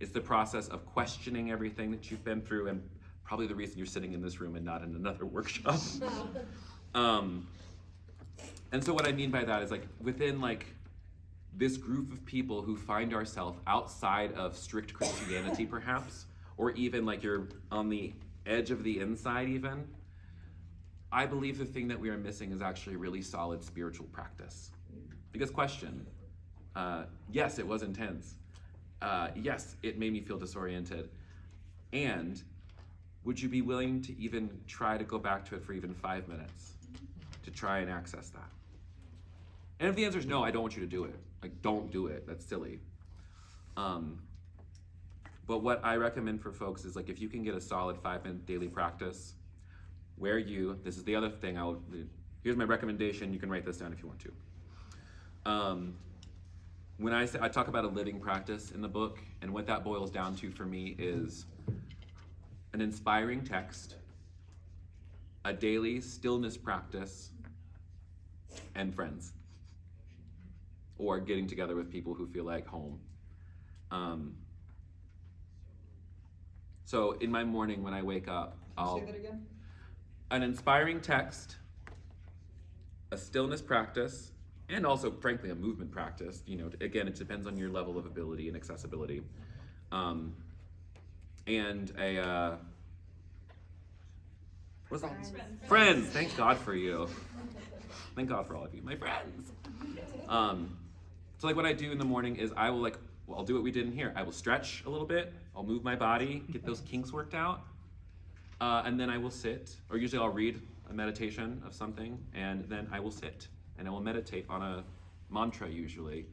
It's the process of questioning everything that you've been through and probably the reason you're sitting in this room and not in another workshop. And so what I mean by that is like within like this group of people who find ourselves outside of strict Christianity perhaps, or even like you're on the edge of the inside even, I believe the thing that we are missing is actually really solid spiritual practice. Because question, yes, it was intense. Yes, it made me feel disoriented. And would you be willing to even try to go back to it for even 5 minutes to try and access that? And if the answer is no, I don't want you to do it. Like, don't do it. That's silly. But what I recommend for folks is, like, if you can get a solid 5-minute daily practice where this is the other thing, here's my recommendation. You can write this down if you want to. When I talk about a living practice in the book, and what that boils down to for me is an inspiring text, a daily stillness practice, and friends. Or getting together with people who feel like home. So in my morning when I wake up, I'll say that again? An inspiring text, a stillness practice, and also, frankly, a movement practice. You know, again, it depends on your level of ability and accessibility. And what's that? Friends. Thank God for you. Thank God for all of you, my friends. So like what I do in the morning is I'll do what we did in here. I will stretch a little bit. I'll move my body, get those kinks worked out. And then I will sit, or usually I'll read a meditation of something, and then I will sit and I will meditate on a mantra usually.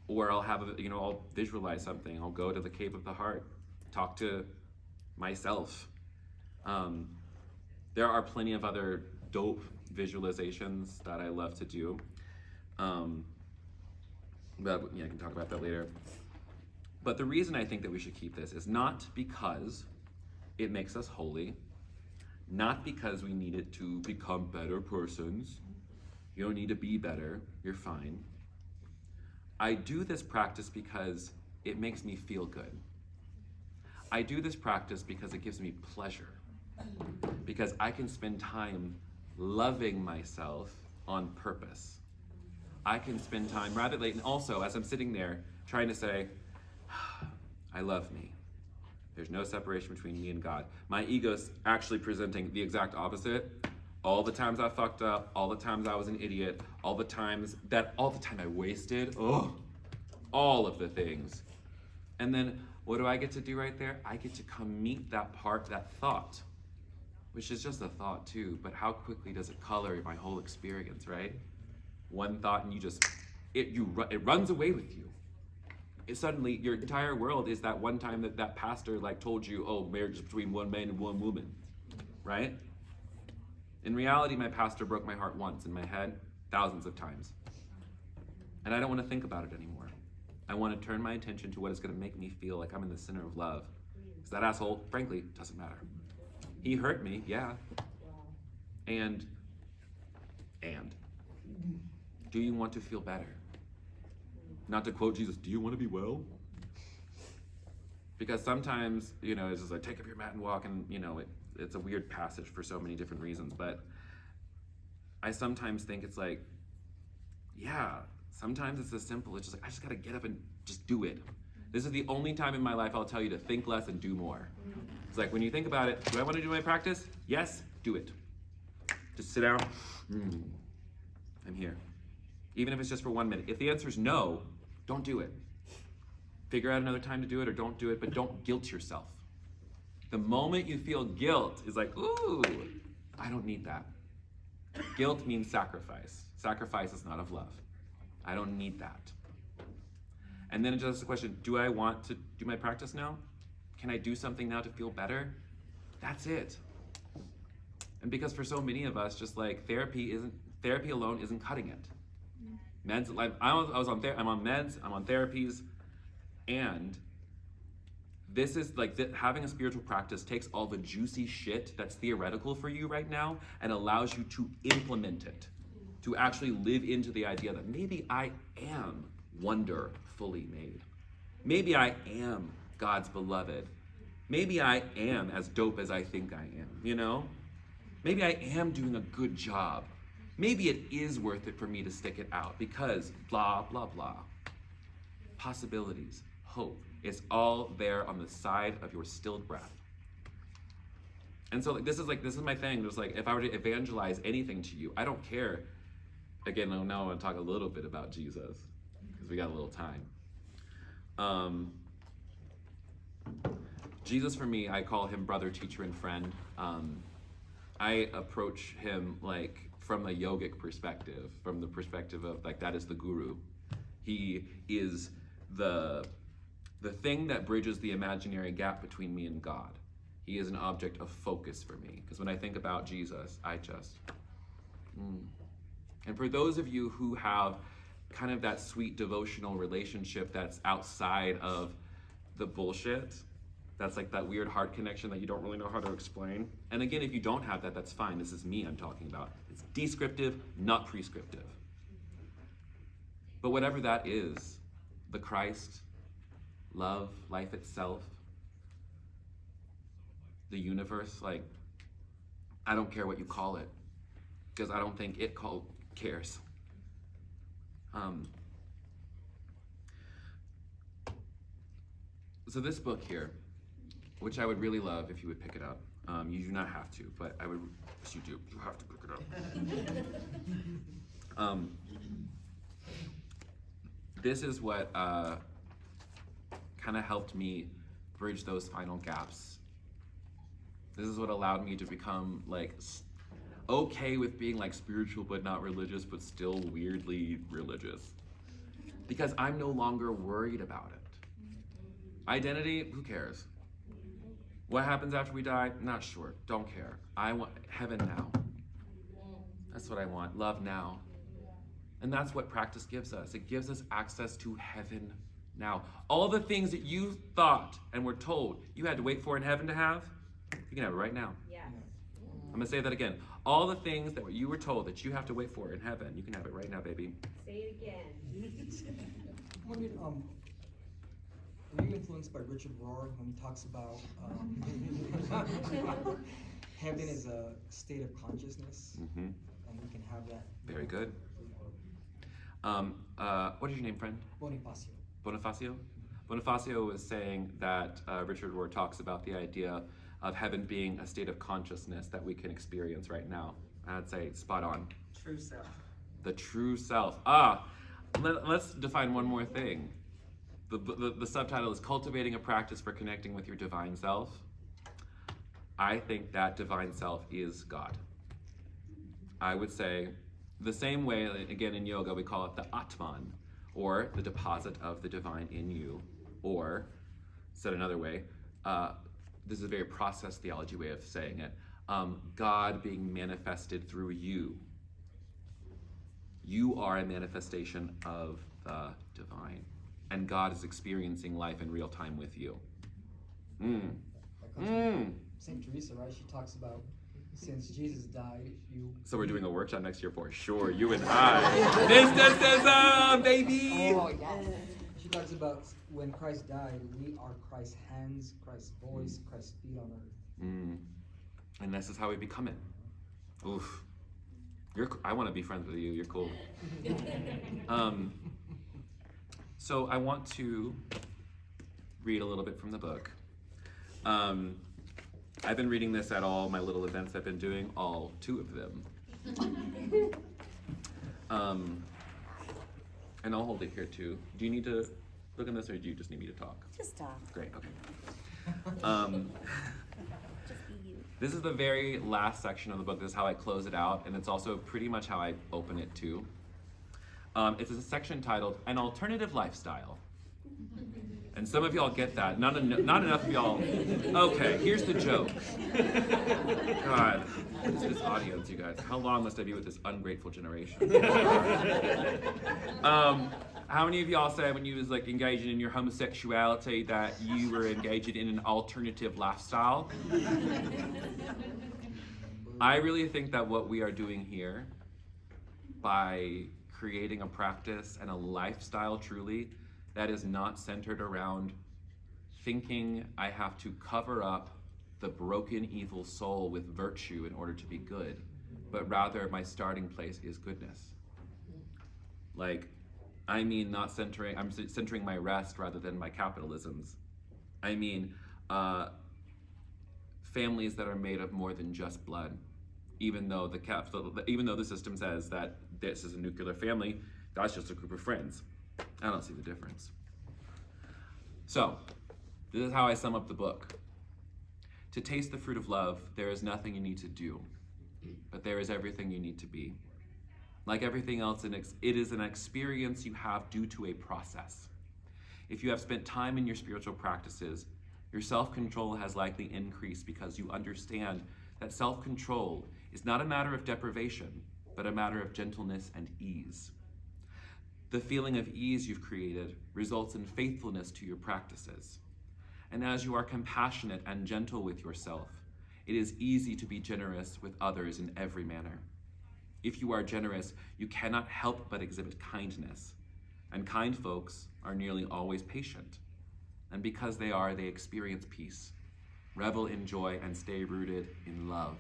Or I'll I'll visualize something. I'll go to the cave of the heart, talk to myself. There are plenty of other dope visualizations that I love to do. But I can talk about that later. But the reason I think that we should keep this is not because it makes us holy, not because we need it to become better persons. You don't need to be better, you're fine. I do this practice because it makes me feel good. I do this practice because it gives me pleasure. Because I can spend time loving myself on purpose. I can spend time rather late, and also as I'm sitting there trying to say, I love me. There's no separation between me and God. My ego's actually presenting the exact opposite. All the times I fucked up, all the times I was an idiot, all the time I wasted, all of the things. And then what do I get to do right there? I get to come meet that thought, which is just a thought too, but how quickly does it color my whole experience, right? One thought and it runs away with you. Suddenly your entire world is that one time that pastor told you, marriage is between one man and one woman, right? In reality, my pastor broke my heart once in my head, thousands of times. And I don't want to think about it anymore. I want to turn my attention to what is going to make me feel like I'm in the center of love. Because that asshole, frankly, doesn't matter. He hurt me, yeah. And do you want to feel better? Not to quote Jesus, do you want to be well? Because sometimes, it's just like, take up your mat and walk, and, it's a weird passage for so many different reasons, but I sometimes think it's like, yeah, sometimes it's as simple, it's just like, I just gotta get up and just do it. This is the only time in my life I'll tell you to think less and do more. It's like, when you think about it, do I want to do my practice? Yes, do it. Just sit down, I'm here. Even if it's just for 1 minute. If the answer is no, don't do it. Figure out another time to do it or don't do it, but don't guilt yourself. The moment you feel guilt is like, ooh, I don't need that. Guilt means sacrifice. Sacrifice is not of love. I don't need that. And then it's just a question, do I want to do my practice now? Can I do something now to feel better? That's it. And because for so many of us, just like therapy alone isn't cutting it. Meds, I'm on meds, I'm on therapies, and this is having a spiritual practice takes all the juicy shit that's theoretical for you right now and allows you to implement it, to actually live into the idea that maybe I am wonderfully made. Maybe I am God's beloved. Maybe I am as dope as I think I am, Maybe I am doing a good job. Maybe it is worth it for me to stick it out because blah, blah, blah. Possibilities, hope, it's all there on the side of your stilled breath. And so this is my thing. Just like if I were to evangelize anything to you, I don't care. Again, now I want to talk a little bit about Jesus because we got a little time. Jesus for me, I call him brother, teacher, and friend. I approach him like from a yogic perspective, from the perspective of like that is the guru. He is the thing that bridges the imaginary gap between me and God. He is an object of focus for me. Because when I think about Jesus, I just... And for those of you who have kind of that sweet devotional relationship that's outside of the bullshit, that's like that weird heart connection that you don't really know how to explain. And again, if you don't have that, that's fine. This is me I'm talking about. It's descriptive, not prescriptive. But whatever that is, the Christ, love, life itself, the universe, like, I don't care what you call it, because I don't think it cares. So this book here, which I would really love if you would pick it up. You do not have to, but I would, yes you do, you have to pick it up. This is what kind of helped me bridge those final gaps. This is what allowed me to become like okay with being like spiritual but not religious, but still weirdly religious. Because I'm no longer worried about it. Identity, who cares? What happens after we die? Not sure, don't care. I want heaven now. That's what I want, love now. And that's what practice gives us. It gives us access to heaven now. All the things that you thought and were told you had to wait for in heaven to have, you can have it right now. Yes. I'm gonna say that again. All the things that you were told that you have to wait for in heaven, you can have it right now, baby. Say it again. I wondered, were you influenced by Richard Rohr when he talks about heaven is a state of consciousness, and we can have that. Very good. What is your name, friend? Bonifacio. Bonifacio? Bonifacio was saying that Richard Rohr talks about the idea of heaven being a state of consciousness that we can experience right now. I'd say spot on. True self. The true self. Let's define one more thing. The subtitle is Cultivating a Practice for Connecting with Your Divine Self. I think that divine self is God. I would say the same way, again in yoga, we call it the Atman, or the deposit of the divine in you, or, said another way, this is a very process theology way of saying it, God being manifested through you. You are a manifestation of the divine, and God is experiencing life in real time with you. St. Teresa, right? She talks about since Jesus died, you... So we're doing a workshop next year for sure, you and I. Mysticism, baby! Oh, yes. She talks about when Christ died, we are Christ's hands, Christ's voice, Christ's feet on earth. And this is how we become it. Oof. I want to be friends with you, you're cool. So I want to read a little bit from the book. I've been reading this at all my little events I've been doing, all 2 of them. And I'll hold it here too. Do you need to look in this, or do you just need me to talk? Just talk. Great, okay. Just be you. This is the very last section of the book. This is how I close it out, and it's also pretty much how I open it too. It's a section titled An Alternative Lifestyle. And some of y'all get that. Not enough of y'all. Okay, here's the joke. God, what is this audience, you guys? How long must I be with this ungrateful generation? How many of y'all said when you was like engaging in your homosexuality that you were engaging in an alternative lifestyle? I really think that what we are doing here, by creating a practice and a lifestyle truly, that is not centered around thinking I have to cover up the broken, evil soul with virtue in order to be good, but rather my starting place is goodness. Like, I mean I'm centering my rest rather than my capitalisms. I mean, families that are made of more than just blood. Even though the system says that this is a nuclear family, that's just a group of friends. I don't see the difference. So, this is how I sum up the book. To taste the fruit of love, there is nothing you need to do, but there is everything you need to be. Like everything else, it is an experience you have due to a process. If you have spent time in your spiritual practices, your self-control has likely increased because you understand that self-control is not a matter of deprivation, but a matter of gentleness and ease. The feeling of ease you've created results in faithfulness to your practices. And as you are compassionate and gentle with yourself, it is easy to be generous with others in every manner. If you are generous, you cannot help but exhibit kindness. And kind folks are nearly always patient. And because they are, they experience peace, revel in joy, and stay rooted in love.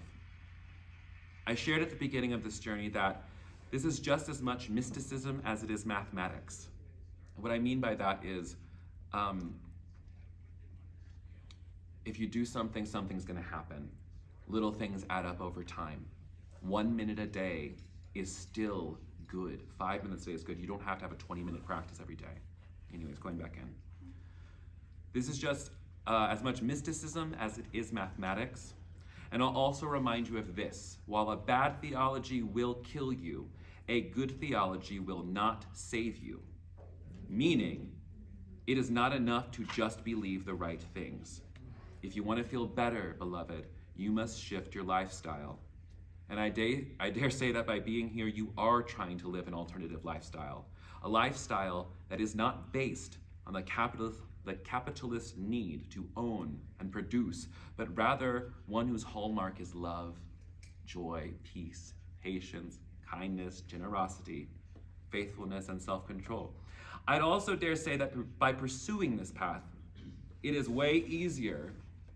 I shared at the beginning of this journey that this is just as much mysticism as it is mathematics. What I mean by that is, if you do something, something's gonna happen. Little things add up over time. 1 minute a day is still good. 5 minutes a day is good. You don't have to have a 20-minute practice every day. Anyways, going back in. This is just as much mysticism as it is mathematics. And I'll also remind you of this. While a bad theology will kill you, a good theology will not save you. Meaning, it is not enough to just believe the right things. If you want to feel better, beloved, you must shift your lifestyle. And I dare say that by being here, you are trying to live an alternative lifestyle. A lifestyle that is not based on the capitalist need to own and produce, but rather one whose hallmark is love, joy, peace, patience, kindness, generosity, faithfulness, and self-control. I'd also dare say that by pursuing this path, it is way easier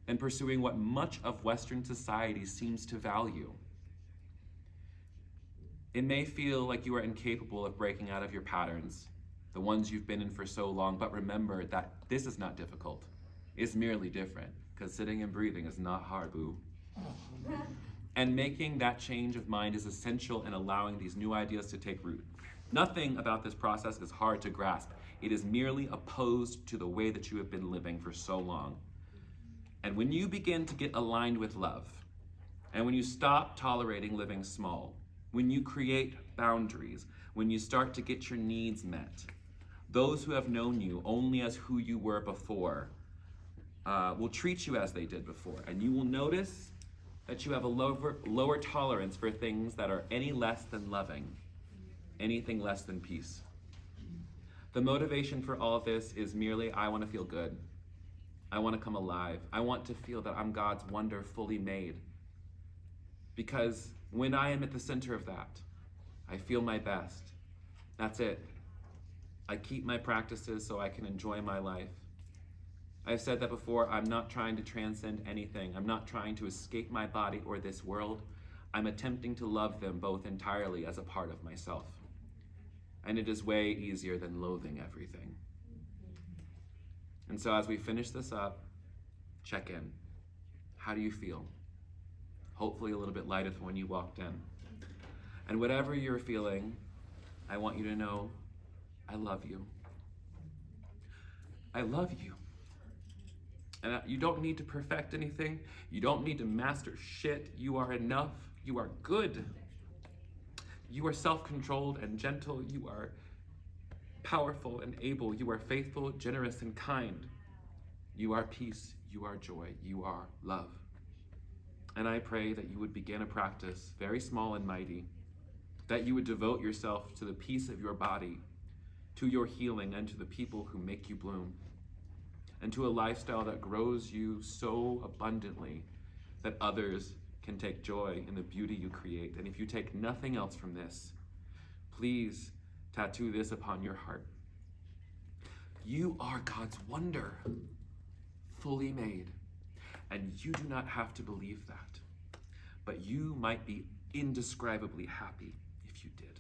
than pursuing what much of Western society seems to value. It may feel like you are incapable of breaking out of your patterns, the ones you've been in for so long, but remember that this is not difficult. It's merely different, because sitting and breathing is not hard, boo. And making that change of mind is essential in allowing these new ideas to take root. Nothing about this process is hard to grasp. It is merely opposed to the way that you have been living for so long. And when you begin to get aligned with love, and when you stop tolerating living small, when you create boundaries, when you start to get your needs met, those who have known you only as who you were before will treat you as they did before. And you will notice that you have a lower tolerance for things that are any less than loving, anything less than peace. The motivation for all of this is merely, I want to feel good. I want to come alive. I want to feel that I'm God's wonder fully made. Because when I am at the center of that, I feel my best. That's it. I keep my practices so I can enjoy my life. I've said that before, I'm not trying to transcend anything. I'm not trying to escape my body or this world. I'm attempting to love them both entirely as a part of myself. And it is way easier than loathing everything. And so as we finish this up, check in. How do you feel? Hopefully a little bit lighter than when you walked in. And whatever you're feeling, I want you to know, I love you. I love you. And you don't need to perfect anything. You don't need to master shit. You are enough. You are good. You are self-controlled and gentle. You are powerful and able. You are faithful, generous, and kind. You are peace. You are joy. You are love. And I pray that you would begin a practice, very small and mighty, that you would devote yourself to the peace of your body, to your healing, and to the people who make you bloom, and to a lifestyle that grows you so abundantly that others can take joy in the beauty you create. And if you take nothing else from this, please tattoo this upon your heart. You are God's wonder, fully made. And you do not have to believe that. But you might be indescribably happy if you did.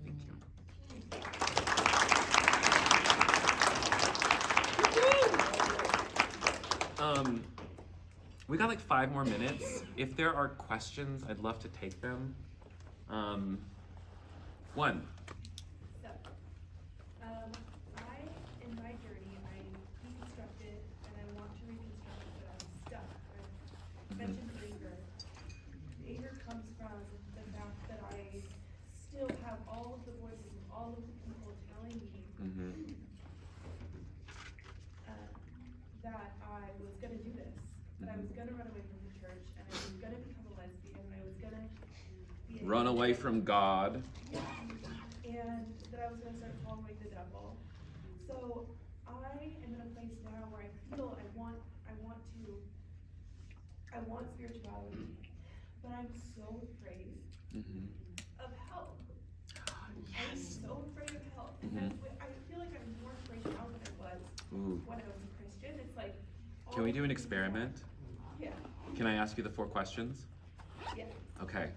Thank you. we got like 5 more minutes. If there are questions, I'd love to take them. One. So, in my journey, I deconstructed and I want to reconstruct, but I'm stuck. I mentioned anger. Anger comes from the fact that I still have all of the voices of all of the people telling me that I was gonna do this, that I was gonna run away from the church, and I was gonna become a lesbian, and I was gonna be Run away from God. Yeah, and that I was gonna start following the devil. So I am in a place now where I feel I want spirituality, but I'm so afraid of hell. I'm so afraid of hell. And I feel like I'm more afraid now than I was when I was a Christian. It's like, Can we do an experiment? Yeah. Can I ask you the 4 questions? Yeah. Okay.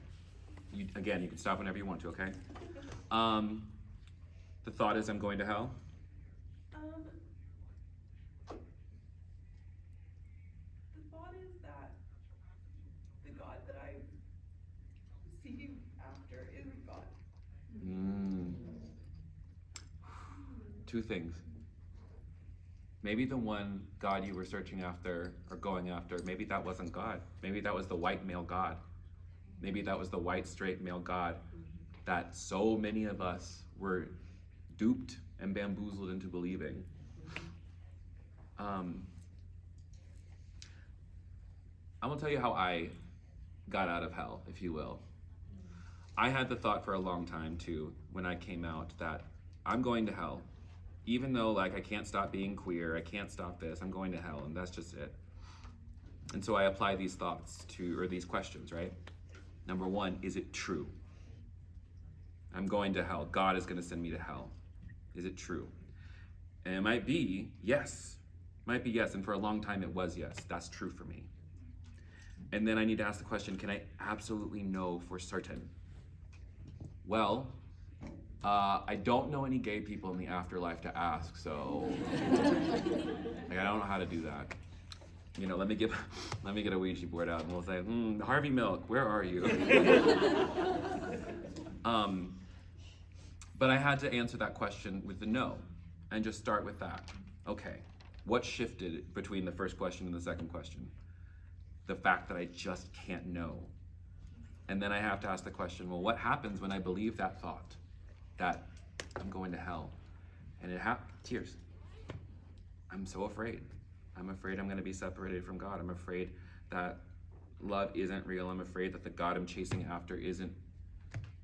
You can stop whenever you want to, okay? The thought is I'm going to hell? The thought is that the God that I see after isn't God. 2 things. Maybe the one God you were searching after or going after, maybe that wasn't God. Maybe that was the white male God. Maybe that was the white straight male God that so many of us were duped and bamboozled into believing. I'm gonna tell you how I got out of hell, if you will. I had the thought for a long time too, when I came out, that I'm going to hell. Even though like I can't stop being queer, I can't stop this, I'm going to hell, and that's just it. And so I apply these thoughts or these questions, right? Number 1, is it true? I'm going to hell. God is gonna send me to hell. Is it true? And it might be yes. Might be yes, and for a long time it was yes. That's true for me. And then I need to ask the question, can I absolutely know for certain? Well, I don't know any gay people in the afterlife to ask, so like, I don't know how to do that. You know, let me get a Ouija board out and we'll say, Harvey Milk, where are you? But I had to answer that question with the no, and just start with that. Okay, what shifted between the first question and the second question? The fact that I just can't know. And then I have to ask the question, well, what happens when I believe that thought? That I'm going to hell. And tears. I'm so afraid. I'm afraid I'm going to be separated from God. I'm afraid that love isn't real. I'm afraid that the God I'm chasing after isn't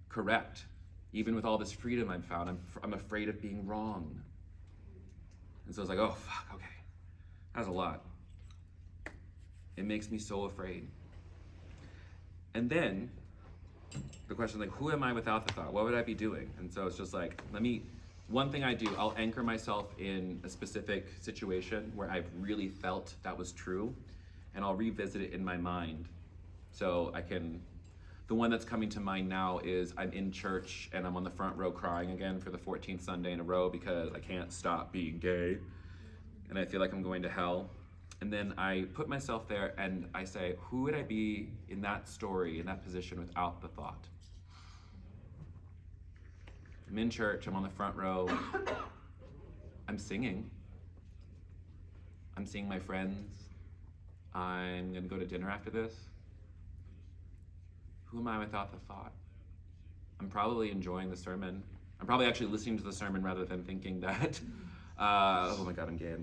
correct. Even with all this freedom I've found, I'm afraid of being wrong. And so it's like, oh, fuck, okay. That's a lot. It makes me so afraid. And then the question is like, who am I without the thought? What would I be doing? And so it's just like, one thing I do, I'll anchor myself in a specific situation where I've really felt that was true, and I'll revisit it in my mind. So the one that's coming to mind now is I'm in church and I'm on the front row crying again for the 14th Sunday in a row because I can't stop being gay, and I feel like I'm going to hell. And then I put myself there and I say, who would I be in that story, in that position without the thought? I'm in church, I'm on the front row, I'm singing. I'm seeing my friends. I'm gonna go to dinner after this. Who am I without the thought? I'm probably enjoying the sermon. I'm probably actually listening to the sermon rather than thinking that, oh my God, I'm gay.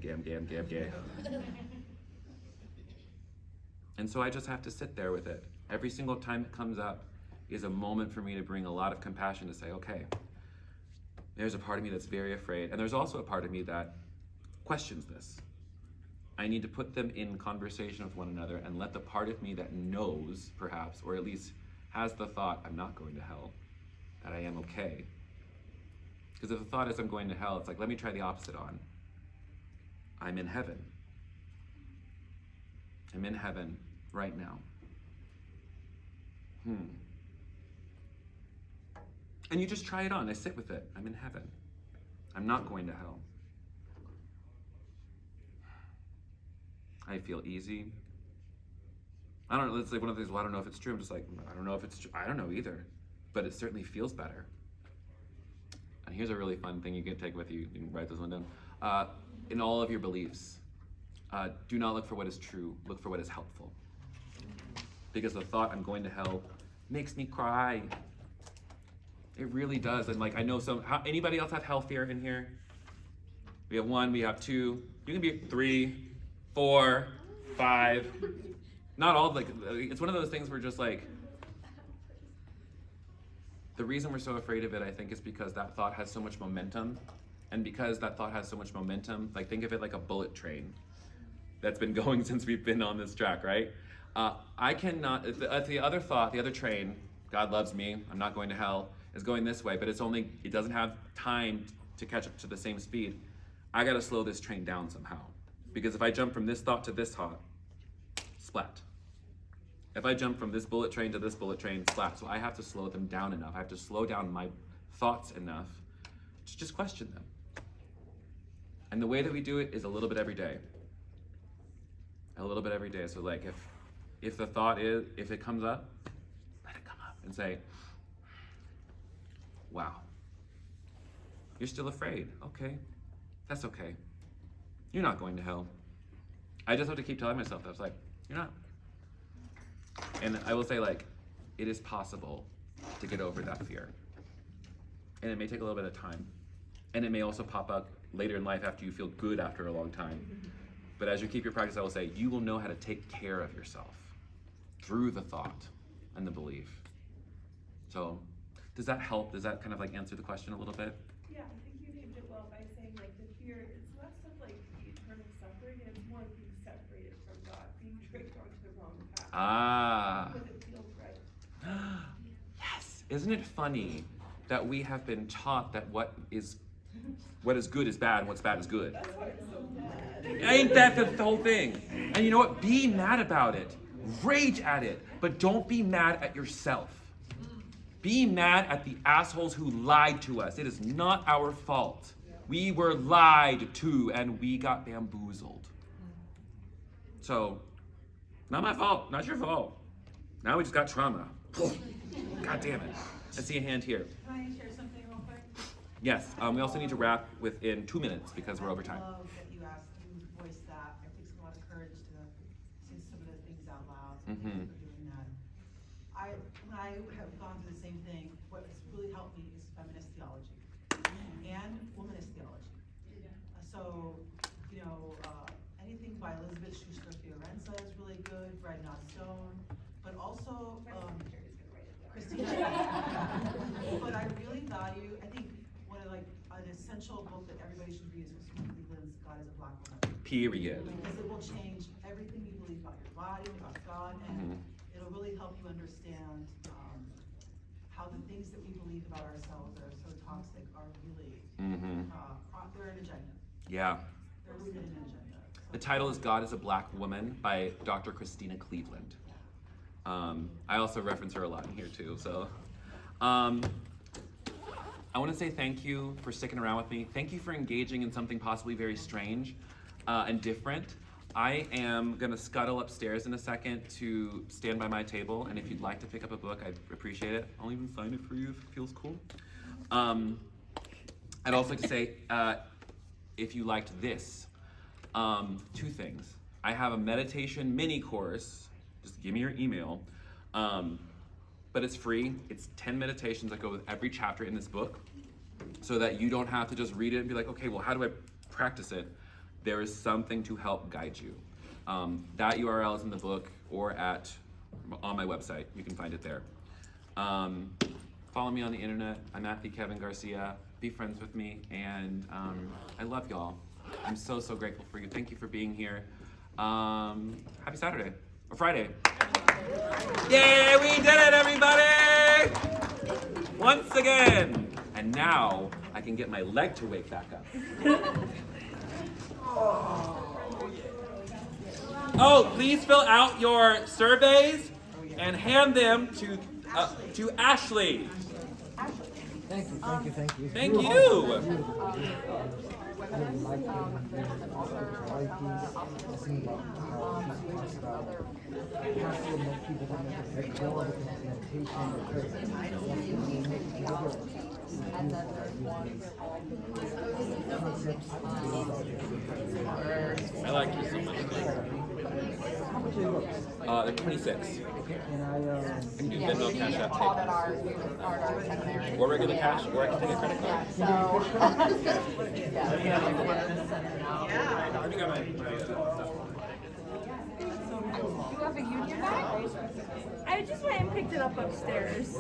And so I just have to sit there with it. Every single time it comes up is a moment for me to bring a lot of compassion to say, okay, there's a part of me that's very afraid, and there's also a part of me that questions this. I need to put them in conversation with one another and let the part of me that knows, perhaps, or at least has the thought, I'm not going to hell, that I am okay. Because if the thought is I'm going to hell, it's like, let me try the opposite on. I'm in heaven. I'm in heaven right now. And you just try it on. I sit with it. I'm in heaven. I'm not going to hell. I feel easy. I don't know, it's like one of these, well, I don't know if it's true. I'm just like, I don't know if it's true. I don't know either. But it certainly feels better. And here's a really fun thing you can take with you. You can write this one down. In all of your beliefs, do not look for what is true. Look for what is helpful. Because the thought I'm going to hell makes me cry. It really does. And like, I know anybody else have hell fear in here? We have 1, we have 2. You can be 3, 4, 5. Not all, like, it's one of those things where just like, the reason we're so afraid of it, I think, is because that thought has so much momentum. And because that thought has so much momentum, like, think of it like a bullet train that's been going since we've been on this track, right? I cannot, the other thought, the other train, God loves me, I'm not going to hell, is going this way, but it doesn't have time to catch up to the same speed. I gotta slow this train down somehow. Because if I jump from this thought to this thought, splat. If I jump from this bullet train to this bullet train, splat. So I have to slow them down enough. I have to slow down my thoughts enough to just question them. And the way that we do it is a little bit every day. A little bit every day. So like if the thought is, if it comes up, let it come up and say, wow, you're still afraid. Okay, that's okay. You're not going to hell. I just have to keep telling myself that. It's like, you're not. And I will say, like, it is possible to get over that fear. And it may take a little bit of time. And it may also pop up later in life after you feel good after a long time. But as you keep your practice, I will say, you will know how to take care of yourself through the thought and the belief. So, does that help? Does that kind of like answer the question a little bit? Yeah, I think you named it well by saying like the fear, it's less of like the eternal suffering and it's more of being separated from God, being dragged onto the wrong path. Ah. Because it feels right. Yes. Isn't it funny that we have been taught that what is good is bad and what's bad is good? That's why it's so bad. Ain't that the whole thing? And you know what? Be mad about it. Rage at it. But don't be mad at yourself. Be mad at the assholes who lied to us. It is not our fault. We were lied to and we got bamboozled. So, not my fault, not your fault. Now we just got trauma. God damn it. I see a hand here. Can I share something real quick? Yes, we also need to wrap within 2 minutes because we're over time. I love that you voiced that. It takes a lot of courage to say some of the things out loud. So thank you for doing that. When I have gone through the same thing, what's really helped me is feminist theology and womanist theology. So, anything by Elizabeth Schuster Fiorenza is really good, Bread Not Stone, but also Christina. But I really value, I think one of an essential book that everybody should read is Christina Cleveland's God is a Black Woman. Period. Because it will change everything you believe about your body, about God, and it'll really help you understand how the things that we believe about ourselves that are so toxic are really, they're an agenda. Yeah. They're rooted in an agenda. The title is God is a Black Woman by Dr. Christina Cleveland. I also reference her a lot in here too, so. I want to say thank you for sticking around with me. Thank you for engaging in something possibly very strange and different. I am gonna scuttle upstairs in a second to stand by my table, and if you'd like to pick up a book, I'd appreciate it. I'll even sign it for you if it feels cool. I'd also like to say, if you liked this, 2 things. I have a meditation mini course, just give me your email, but it's free. It's 10 meditations that go with every chapter in this book, so that you don't have to just read it and be like, okay, well, how do I practice it? There is something to help guide you. That URL is in the book or on my website. You can find it there. Follow me on the internet. I'm at @Kevin_Garcia. Be friends with me, and I love y'all. I'm so grateful for you. Thank you for being here. Happy Saturday or Friday. Yay, we did it, everybody! Once again. And now I can get my leg to wake back up. Oh, please fill out your surveys and hand them to Ashley. Thank you. Thank you. really like it when you writing. It seems like how she talks about pastoral people that make a big deal of it, implementation, because and then there's one concepts. I like you so much. How much are books? They're 26. And I You do Venmo, Cash App, Called it PayPal. our seminary. Or regular cash, or I can take a credit card. So, yeah. I already got my stuff. You have a union bag? I just went and picked it up upstairs. Do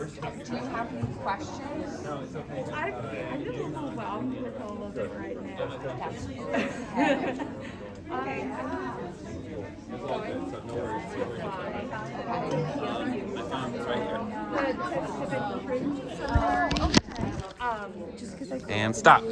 you have any questions? No, it's okay. I feel overwhelmed with all of it right now. That's okay. Okay. It's all good, so no worries. My phone is right here. Just because I And stop.